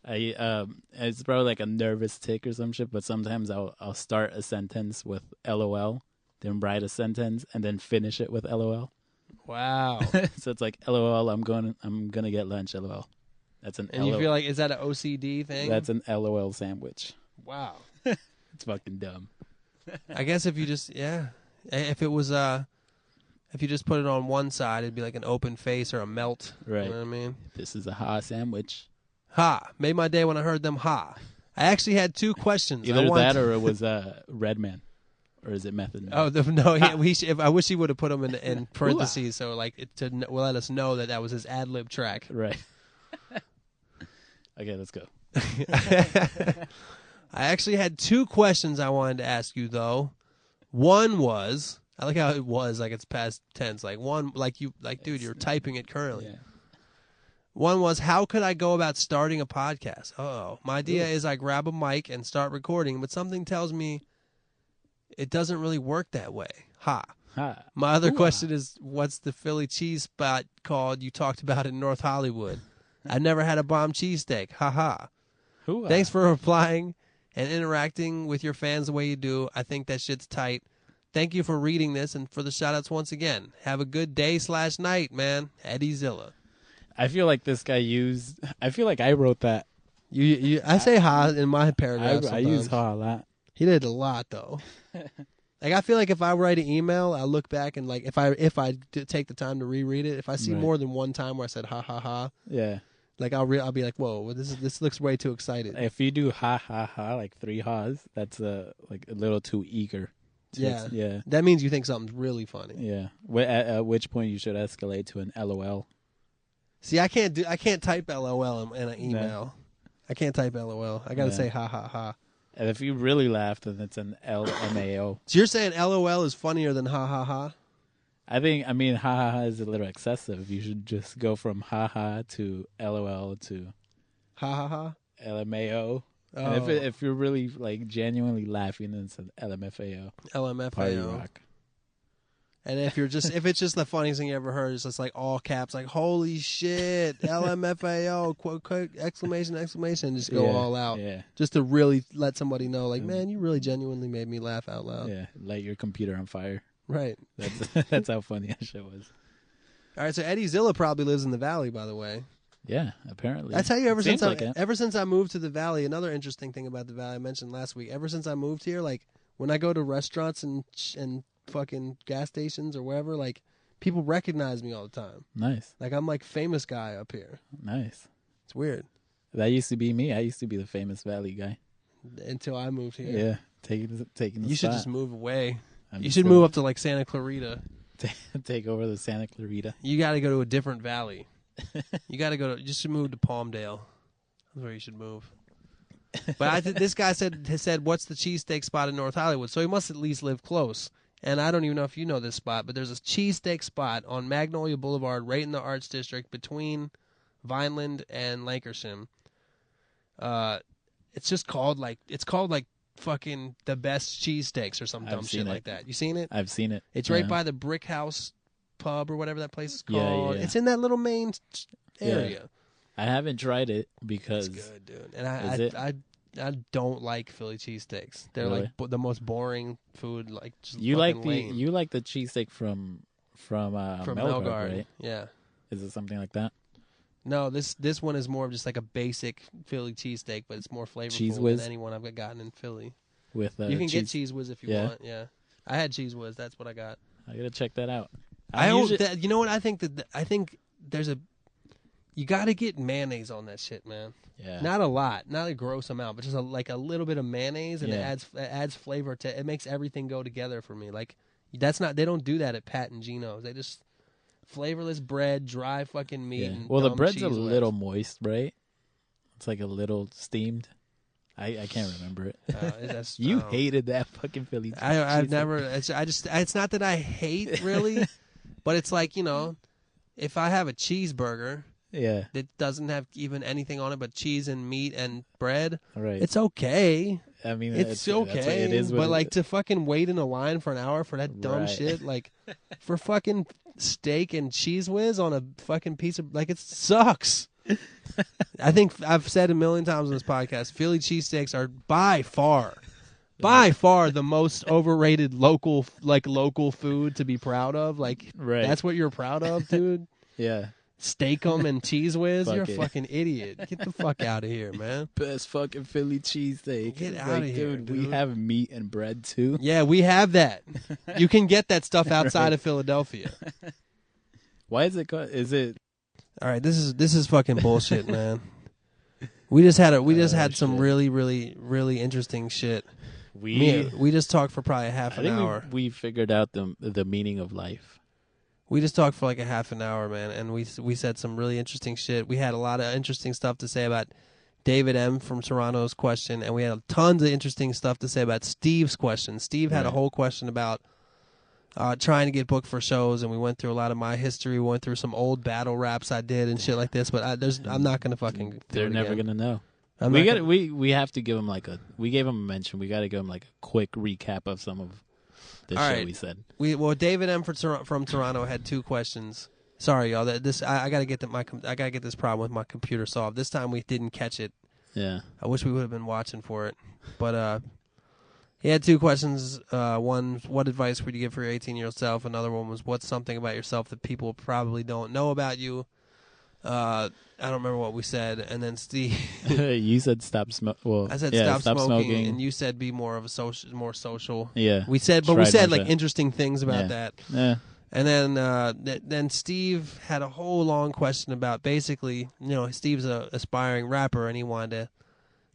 It's probably like a nervous tick or some shit, but sometimes I'll start a sentence with LOL, then write a sentence, and then finish it with LOL. Wow. So it's like LOL. I'm gonna get lunch. LOL. That's an. And you feel like, is that an OCD thing? That's an LOL sandwich. Wow. It's fucking dumb. I guess if you just, if it was, if you just put it on one side, it'd be like an open face or a melt. Right. You know what I mean? This is a ha sandwich. Ha. Made my day when I heard them. Ha. I actually had two questions. Either that or it was Redman. Or is it Method Man? Oh, no. I wish he would have put them in parentheses so like to let us know that was his ad-lib track. Right. Okay, let's go. I actually had two questions I wanted to ask you, though. One was, I like how it was like it's past tense. Like one, dude, you're typing it currently. Yeah. One was, how could I go about starting a podcast? My idea is I grab a mic and start recording, but something tells me it doesn't really work that way. Ha. Ha. My other question is, what's the Philly cheese spot called you talked about in North Hollywood? I never had a bomb cheesesteak. Ha ha. Hoo-ah. Thanks for replying. and interacting with your fans the way you do. I think that shit's tight. Thank you for reading this and for the shout-outs once again. Have a good day/night, man. Eddie Zilla. I feel like this guy I feel like I wrote that. I say ha in my paragraph. I use ha a lot. He did a lot though. Like I feel like if I write an email, I look back and like if I take the time to reread it, if I see more than one time where I said ha ha ha, yeah, like I'll be like, whoa, this looks way too excited. If you do ha ha ha like 3 ha's, that's like a little too eager. Yeah. That means you think something's really funny. Yeah. At which point you should escalate to an LOL. See, I can't type LOL in an email. No. I can't type LOL. I got to say ha ha ha. And if you really laugh, then it's an LMAO. So you're saying LOL is funnier than ha ha ha? I mean, ha ha ha is a little excessive. You should just go from ha ha to LOL to ha ha ha, LMAO. Oh. And if you're really like genuinely laughing, then it's an LMFAO. LMFAO. Party rock. And if it's just the funniest thing you ever heard, it's just like all caps, like holy shit, LMFAO, quote, exclamation, just go all out, just to really let somebody know, like, man, you really genuinely made me laugh out loud. Yeah, light your computer on fire. Right. That's how funny that shit was. All right, so Eddie Zilla probably lives in the Valley, by the way. Yeah, apparently. I tell you, ever since I moved to the Valley, another interesting thing about the Valley I mentioned last week. Ever since I moved here, like when I go to restaurants and fucking gas stations or wherever, like people recognize me all the time. Nice. Like I'm like famous guy up here. Nice. It's weird. That used to be me. I used to be the famous Valley guy until I moved here. Yeah, taking the You should just move away. You should move up to like Santa Clarita. Take over the Santa Clarita. You got to go to a different valley. You should move to Palmdale. That's where you should move. But this guy said, what's the cheesesteak spot in North Hollywood? So he must at least live close. And I don't even know if you know this spot, but there's a cheesesteak spot on Magnolia Boulevard right in the Arts District between Vineland and Lankershim. It's called fucking the best cheesesteaks or some dumb shit like that. You seen it? I've seen it. It's right by the Brick House Pub or whatever that place is called. Yeah. It's in that little main area. I haven't tried it because it's good, dude. And I don't like Philly cheesesteaks. They're really? Like the most boring food. Like just you like the cheesesteak from Melgard, right? Yeah. Is it something like that? No, this one is more of just like a basic Philly cheesesteak, but it's more flavorful than anyone I've gotten in Philly. With you can get Cheese Whiz if you want. Yeah, I had Cheese Whiz. That's what I got. I gotta check that out. You know what? I think there's you got to get mayonnaise on that shit, man. Yeah. Not a lot, not a gross amount, but just like a little bit of mayonnaise, and it adds flavor to. It makes everything go together for me. Like they don't do that at Pat and Gino's. They just flavorless bread, dry fucking meat. Yeah. Well, the bread's a little moist, right? It's like a little steamed. I can't remember it. You hated that fucking Philly. I've never. It's not that I hate really, but it's like, you know, if I have a cheeseburger. Yeah. That doesn't have even anything on it but cheese and meat and bread. Right. It's okay. I mean, it's okay. It is but like to fucking wait in a line for an hour for that dumb shit, like for fucking steak and cheese whiz on a fucking piece of, like, it sucks. I think I've said a million times on this podcast, Philly cheesesteaks are by far the most overrated local food to be proud of. Like, that's what you're proud of, dude. Yeah. Steak 'em and cheese whiz? You're a fucking idiot. Get the fuck out of here, man. Best fucking Philly cheesesteak. Get out of here, dude. We have meat and bread too. Yeah, we have that. You can get that stuff outside of Philadelphia. Why is it called? Is it? All right, this is fucking bullshit, man. We just had some really, really, really interesting shit. We just talked for probably half an hour. We figured out the meaning of life. We just talked for like a half an hour, man, and we said some really interesting shit. We had a lot of interesting stuff to say about David M. from Toronto's question, and we had tons of interesting stuff to say about Steve's question. Steve had a whole question about trying to get booked for shows, and we went through a lot of my history. We went through some old battle raps I did and shit like this, but I'm not gonna fucking. They're never gonna know. We have to give them we gave him a mention. We got to give him like a quick recap of some of. We said. David M. from Toronto had 2 questions. Sorry, y'all. I gotta get this problem with my computer solved. This time we didn't catch it. Yeah. I wish we would have been watching for it. But he had 2 questions. One, what advice would you give for your 18-year-old self? Another one was, what's something about yourself that people probably don't know about you? I don't remember what we said. And then Steve, You said stop smoking. Well, I said yeah, stop smoking, and you said be more of a more social. Yeah, we said like interesting things about that. Yeah. And then Steve had a whole long question about basically, Steve's a aspiring rapper, and he wanted to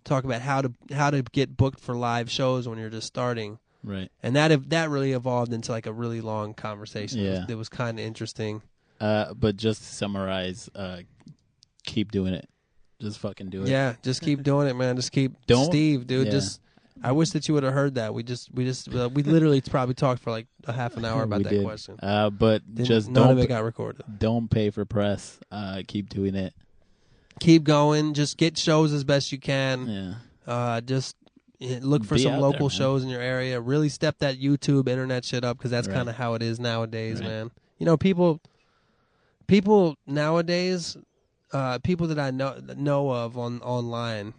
talk about how to get booked for live shows when you're just starting. Right. And that really evolved into like a really long conversation. Yeah. It was kind of interesting. But just to summarize, keep doing it. Just fucking do it. Yeah, just keep doing it, man. Just keep Steve, dude. Yeah. Just I wish that you would have heard that. We literally probably talked for like a half an hour about that question. But none of it got recorded. Don't pay for press. Keep doing it. Keep going. Just get shows as best you can. Yeah. Just look for Be some out local there, shows in your area. Really step that YouTube internet shit up, because that's kind of how it is nowadays, man. People nowadays, people that I know of online,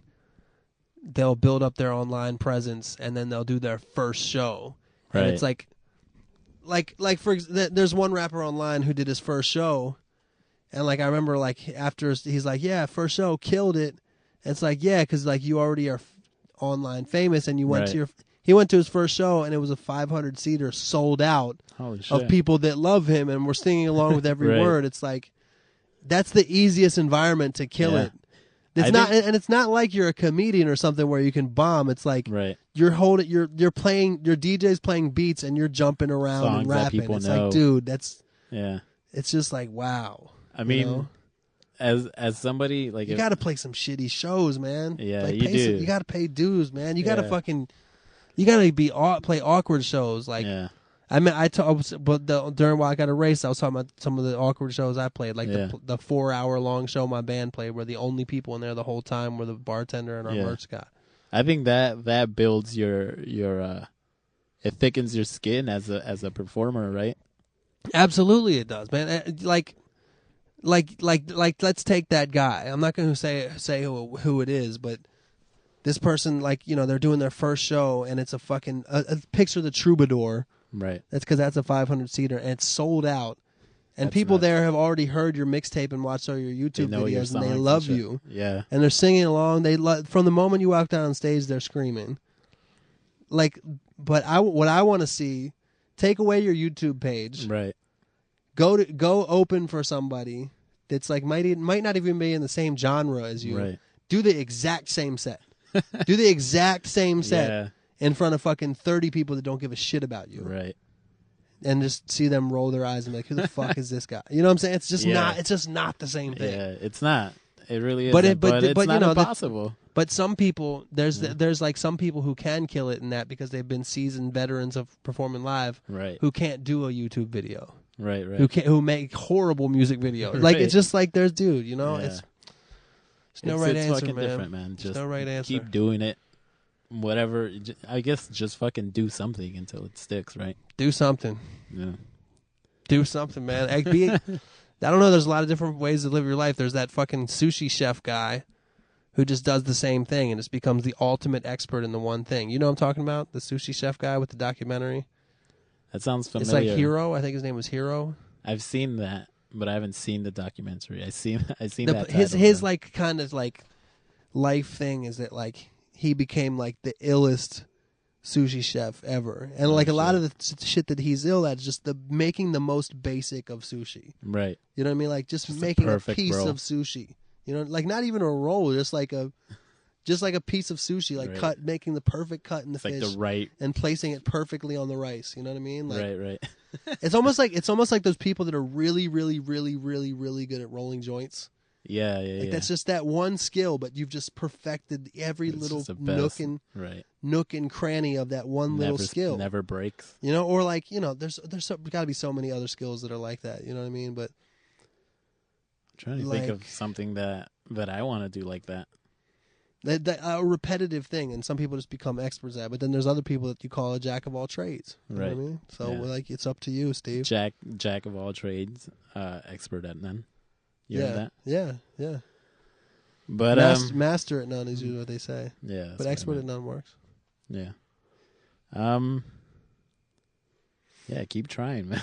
they'll build up their online presence and then they'll do their first show. Right. And it's like there's one rapper online who did his first show, and like I remember like after he's like, yeah, first show, killed it. And it's like, yeah, because like you already are online famous, and you went to he went to his first show and it was a 500-seater sold out of people that love him and were singing along with every word. It's like, that's the easiest environment to kill it. It's not like you're a comedian or something where you can bomb. It's like you're playing, your DJ's playing beats and you're jumping around songs and rapping. It's like, dude, it's just like, wow. I mean, as somebody like, you got to play some shitty shows, man. Yeah, like, you do. You got to pay dues, man. You got to you got to play awkward shows. Like, I mean, during while I got a race, I was talking about some of the awkward shows I played, like the 4-hour-long show my band played, where the only people in there the whole time were the bartender and our merch guy. I think that builds your it thickens your skin as a performer, right? Absolutely, it does, man. Like, let's take that guy. I'm not going to say who it is, but this person, like, they're doing their first show, and it's a fucking picture the Troubadour. Right. That's because that's a 500-seater, and it's sold out. And that's people nuts. there have already heard your mixtape and watched all your YouTube videos, and they love you. Yeah. And they're singing along. From the moment you walk down on stage, they're screaming. Like, but what I want to see, take away your YouTube page. Right. Go open for somebody that's like might not even be in the same genre as you. Right. Do the exact same set. Do the exact same set in front of fucking 30 people that don't give a shit about you. Right. And just see them roll their eyes and be like, who the fuck is this guy? You know what I'm saying? It's just not the same thing. Yeah, it's not. It really is. But it's not impossible. But some people, there's like some people who can kill it in that because they've been seasoned veterans of performing live, who can't do a YouTube video. Right. Who make horrible music videos. Like, it's just like there's dude, it's no right answer, fucking man. different, man. Just no right answer. Keep doing it. Whatever. I guess just fucking do something until it sticks, right? Do something. Yeah. Do something, man. I don't know. There's a lot of different ways to live your life. There's that fucking sushi chef guy who just does the same thing and just becomes the ultimate expert in the one thing. You know what I'm talking about? The sushi chef guy with the documentary. That sounds familiar. It's like Hero. I think his name was Hero. I've seen that, but I haven't seen the documentary. I seen that. His like kind of like life thing is that like he became like the illest sushi chef ever, and like a lot of the shit that he's ill at is just making the most basic of sushi. Right. You know what I mean? Like just making a piece of sushi. You know, like not even a roll, just like a piece of sushi, like making the perfect cut in the fish, like and placing it perfectly on the rice. You know what I mean? Like, right. it's almost like those people that are really, really, really, really, really good at rolling joints. Yeah. Like that's just that one skill, but you've just perfected every little nook and cranny of that one little skill. Never breaks. You know, or like, there's got to be so many other skills that are like that. You know what I mean? But I'm trying to think of something that I want to do like that. A repetitive thing, and some people just become experts at it. But then there's other people that you call a jack of all trades. You know what I mean? So like, it's up to you, Steve. Jack of all trades, expert at none. You heard that? Yeah. But master at none is usually what they say. Yeah, but expert at none works. Yeah. Yeah, keep trying, man.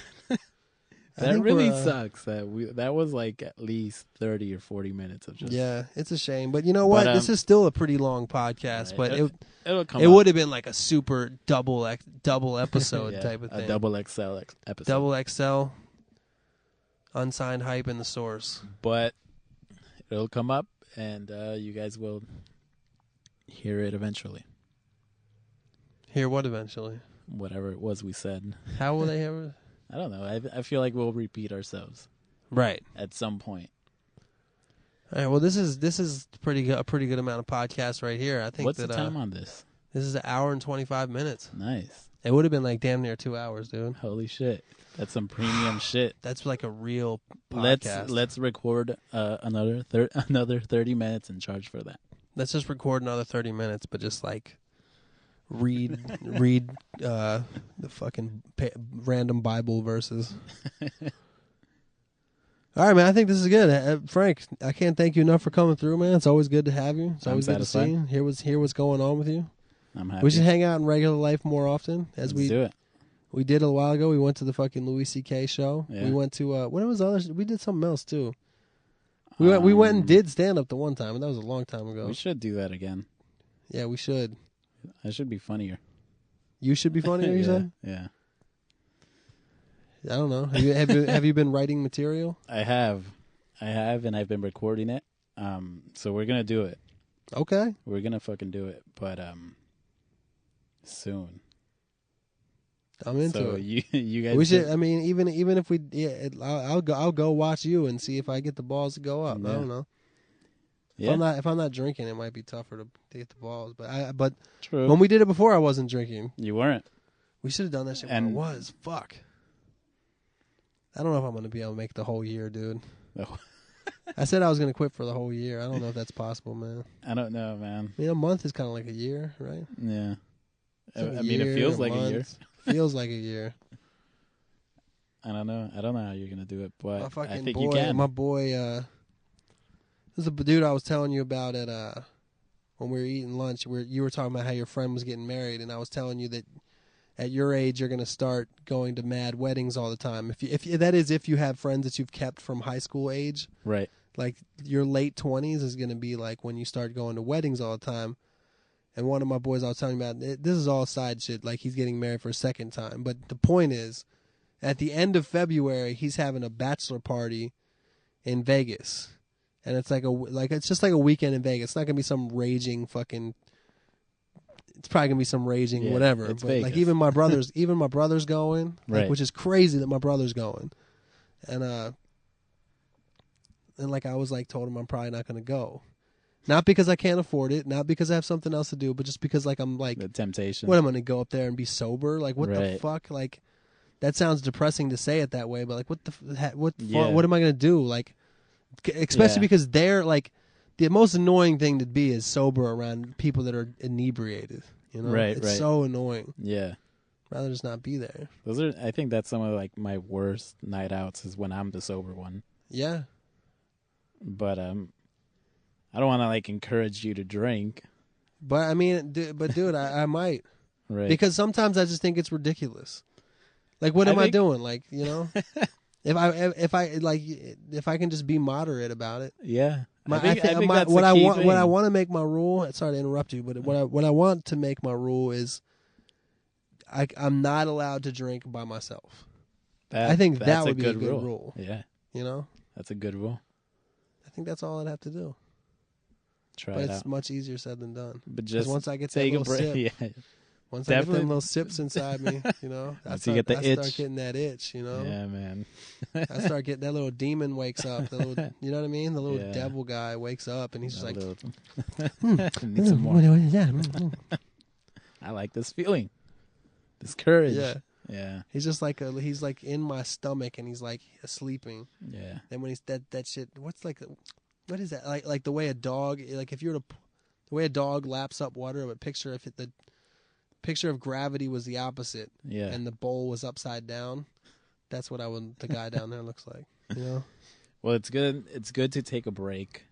That really sucks. That was like at least 30 or 40 minutes of just. Yeah, it's a shame, but you know what? This is still a pretty long podcast, right, but it would have been like a super double episode yeah, type of thing. A double XL episode. Double XL. Unsigned hype in the source. But it'll come up, and you guys will hear it eventually. Hear what eventually? Whatever it was we said. How will they hear it? I don't know. I feel like we'll repeat ourselves. Right. At some point. All right. Well, this is a pretty good amount of podcasts right here. I think. What's the time on this? This is 1 hour and 25 minutes. Nice. It would have been like damn near 2 hours, dude. Holy shit. That's some premium shit. That's like a real podcast. Let's record another 30 minutes and charge for that. Let's just record another 30 minutes, but just like read the fucking random Bible verses. All right, man. I think this is good. Frank, I can't thank you enough for coming through, man. It's always good to have you. It's always good to see you. Hear what's going on with you. I'm happy. We should hang out in regular life more often. Let's do it. We did a while ago. We went to the fucking Louis C.K. show. Yeah. We went to what was others? We did something else too. We went and did stand up the one time, and that was a long time ago. We should do that again. Yeah, we should. I should be funnier. You should be funnier. You said? Yeah. I don't know. Have you been writing material? I have, and I've been recording it. So we're gonna do it. Okay. We're gonna fucking do it, but soon. I'm into it. You guys. We should. I mean, even if we, I'll go watch you and see if I get the balls to go up. Yeah. I don't know. Yeah. If I'm not drinking, it might be tougher to get the balls. But True. When we did it before, I wasn't drinking. You weren't. We should have done that shit when I was. Fuck. I don't know if I'm gonna be able to make the whole year, dude. Oh. I said I was gonna quit for the whole year. I don't know if that's possible, man. I don't know, man. I mean, a month is kind of like a year, right? Yeah. I mean, it feels like a year. Feels like a year. I don't know how you're gonna do it, but I think boy, you can. My boy, this is the dude I was telling you about at when we were eating lunch. Where you were talking about how your friend was getting married, and I was telling you that at your age you're gonna start going to mad weddings all the time. If you have friends that you've kept from high school age, right? Like your late 20s is gonna be like when you start going to weddings all the time. And one of my boys I was telling you about, this is all side shit, like he's getting married for a second time. But the point is, at the end of February, he's having a bachelor party in Vegas. And it's it's just like a weekend in Vegas. It's not going to be some raging fucking, it's probably going to be some raging whatever. But Vegas. Like even my brother's going, like, right. Which is crazy that my brother's going. And like I was like told him I'm probably not going to go. Not because I can't afford it, not because I have something else to do, but just because like I'm like the temptation. What am I gonna go up there and be sober? Like what right. the fuck? Like that sounds depressing to say it that way, but like what am I gonna do? Like especially because they're like the most annoying thing to be is sober around people that are inebriated. You know, right? It's so annoying. Yeah, rather just not be there. I think that's some of like my worst night outs is when I'm the sober one. Yeah, but I don't want to like encourage you to drink. But I mean, dude, I might. Right. Because sometimes I just think it's ridiculous. Like, what am I doing? Like, you know, if I can just be moderate about it. Yeah. I think that's what I want to make my rule. Sorry to interrupt you, but what I want to make my rule is, I'm not allowed to drink by myself. I think that would be a good rule. Yeah. You know, that's a good rule. I think that's all I'd have to do. But it's much easier said than done. But just once I get that little sip, once I get them little sips inside me, you know, I start getting that itch, you know. Yeah, man. I start getting that little demon wakes up. The little, you know what I mean? The little devil guy wakes up and he's just like, need some more. I like this feeling, this courage. Yeah. Yeah. He's just like he's like in my stomach and he's like sleeping. Yeah. And when he's that shit, what is that? Like the way a dog, like if you were the way a dog laps up water, but picture the picture of gravity was the opposite. Yeah. And the bowl was upside down. That's what the guy down there looks like. You know? Well, it's good. It's good to take a break.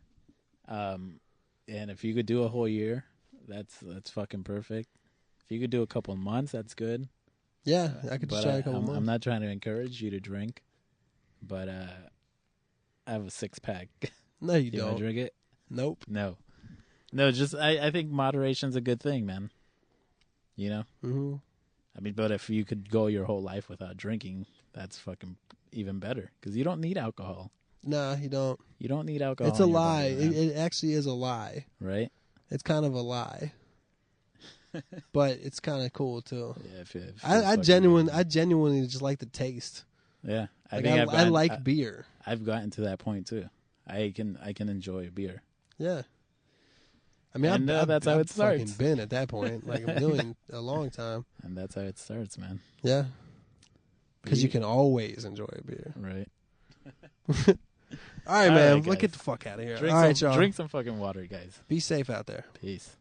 And if you could do a whole year, that's fucking perfect. If you could do a couple months, that's good. Yeah, I could just try a couple months. I'm not trying to encourage you to drink, but I have a 6-pack. No, you You don't. want to drink it? Nope. No. Just I think moderation's a good thing, man. You know? Mm-hmm. I mean, but if you could go your whole life without drinking, that's fucking even better. Because you don't need alcohol. Nah, you don't. You don't need alcohol. It's a in your lie. body, man. It actually is a lie. Right? It's kind of a lie. But it's kind of cool too. Yeah, if I genuinely just like the taste. Yeah, Like I like beer. I've gotten to that point too. I can enjoy beer. Yeah. I mean, And, that's how it starts. Fucking been at that point. Like I'm doing a long time. And that's how it starts, man. Yeah. Because you can always enjoy a beer. Right. All right, man. Guys. Let's get the fuck out of here. Drink All right, y'all. Drink some fucking water, guys. Be safe out there. Peace.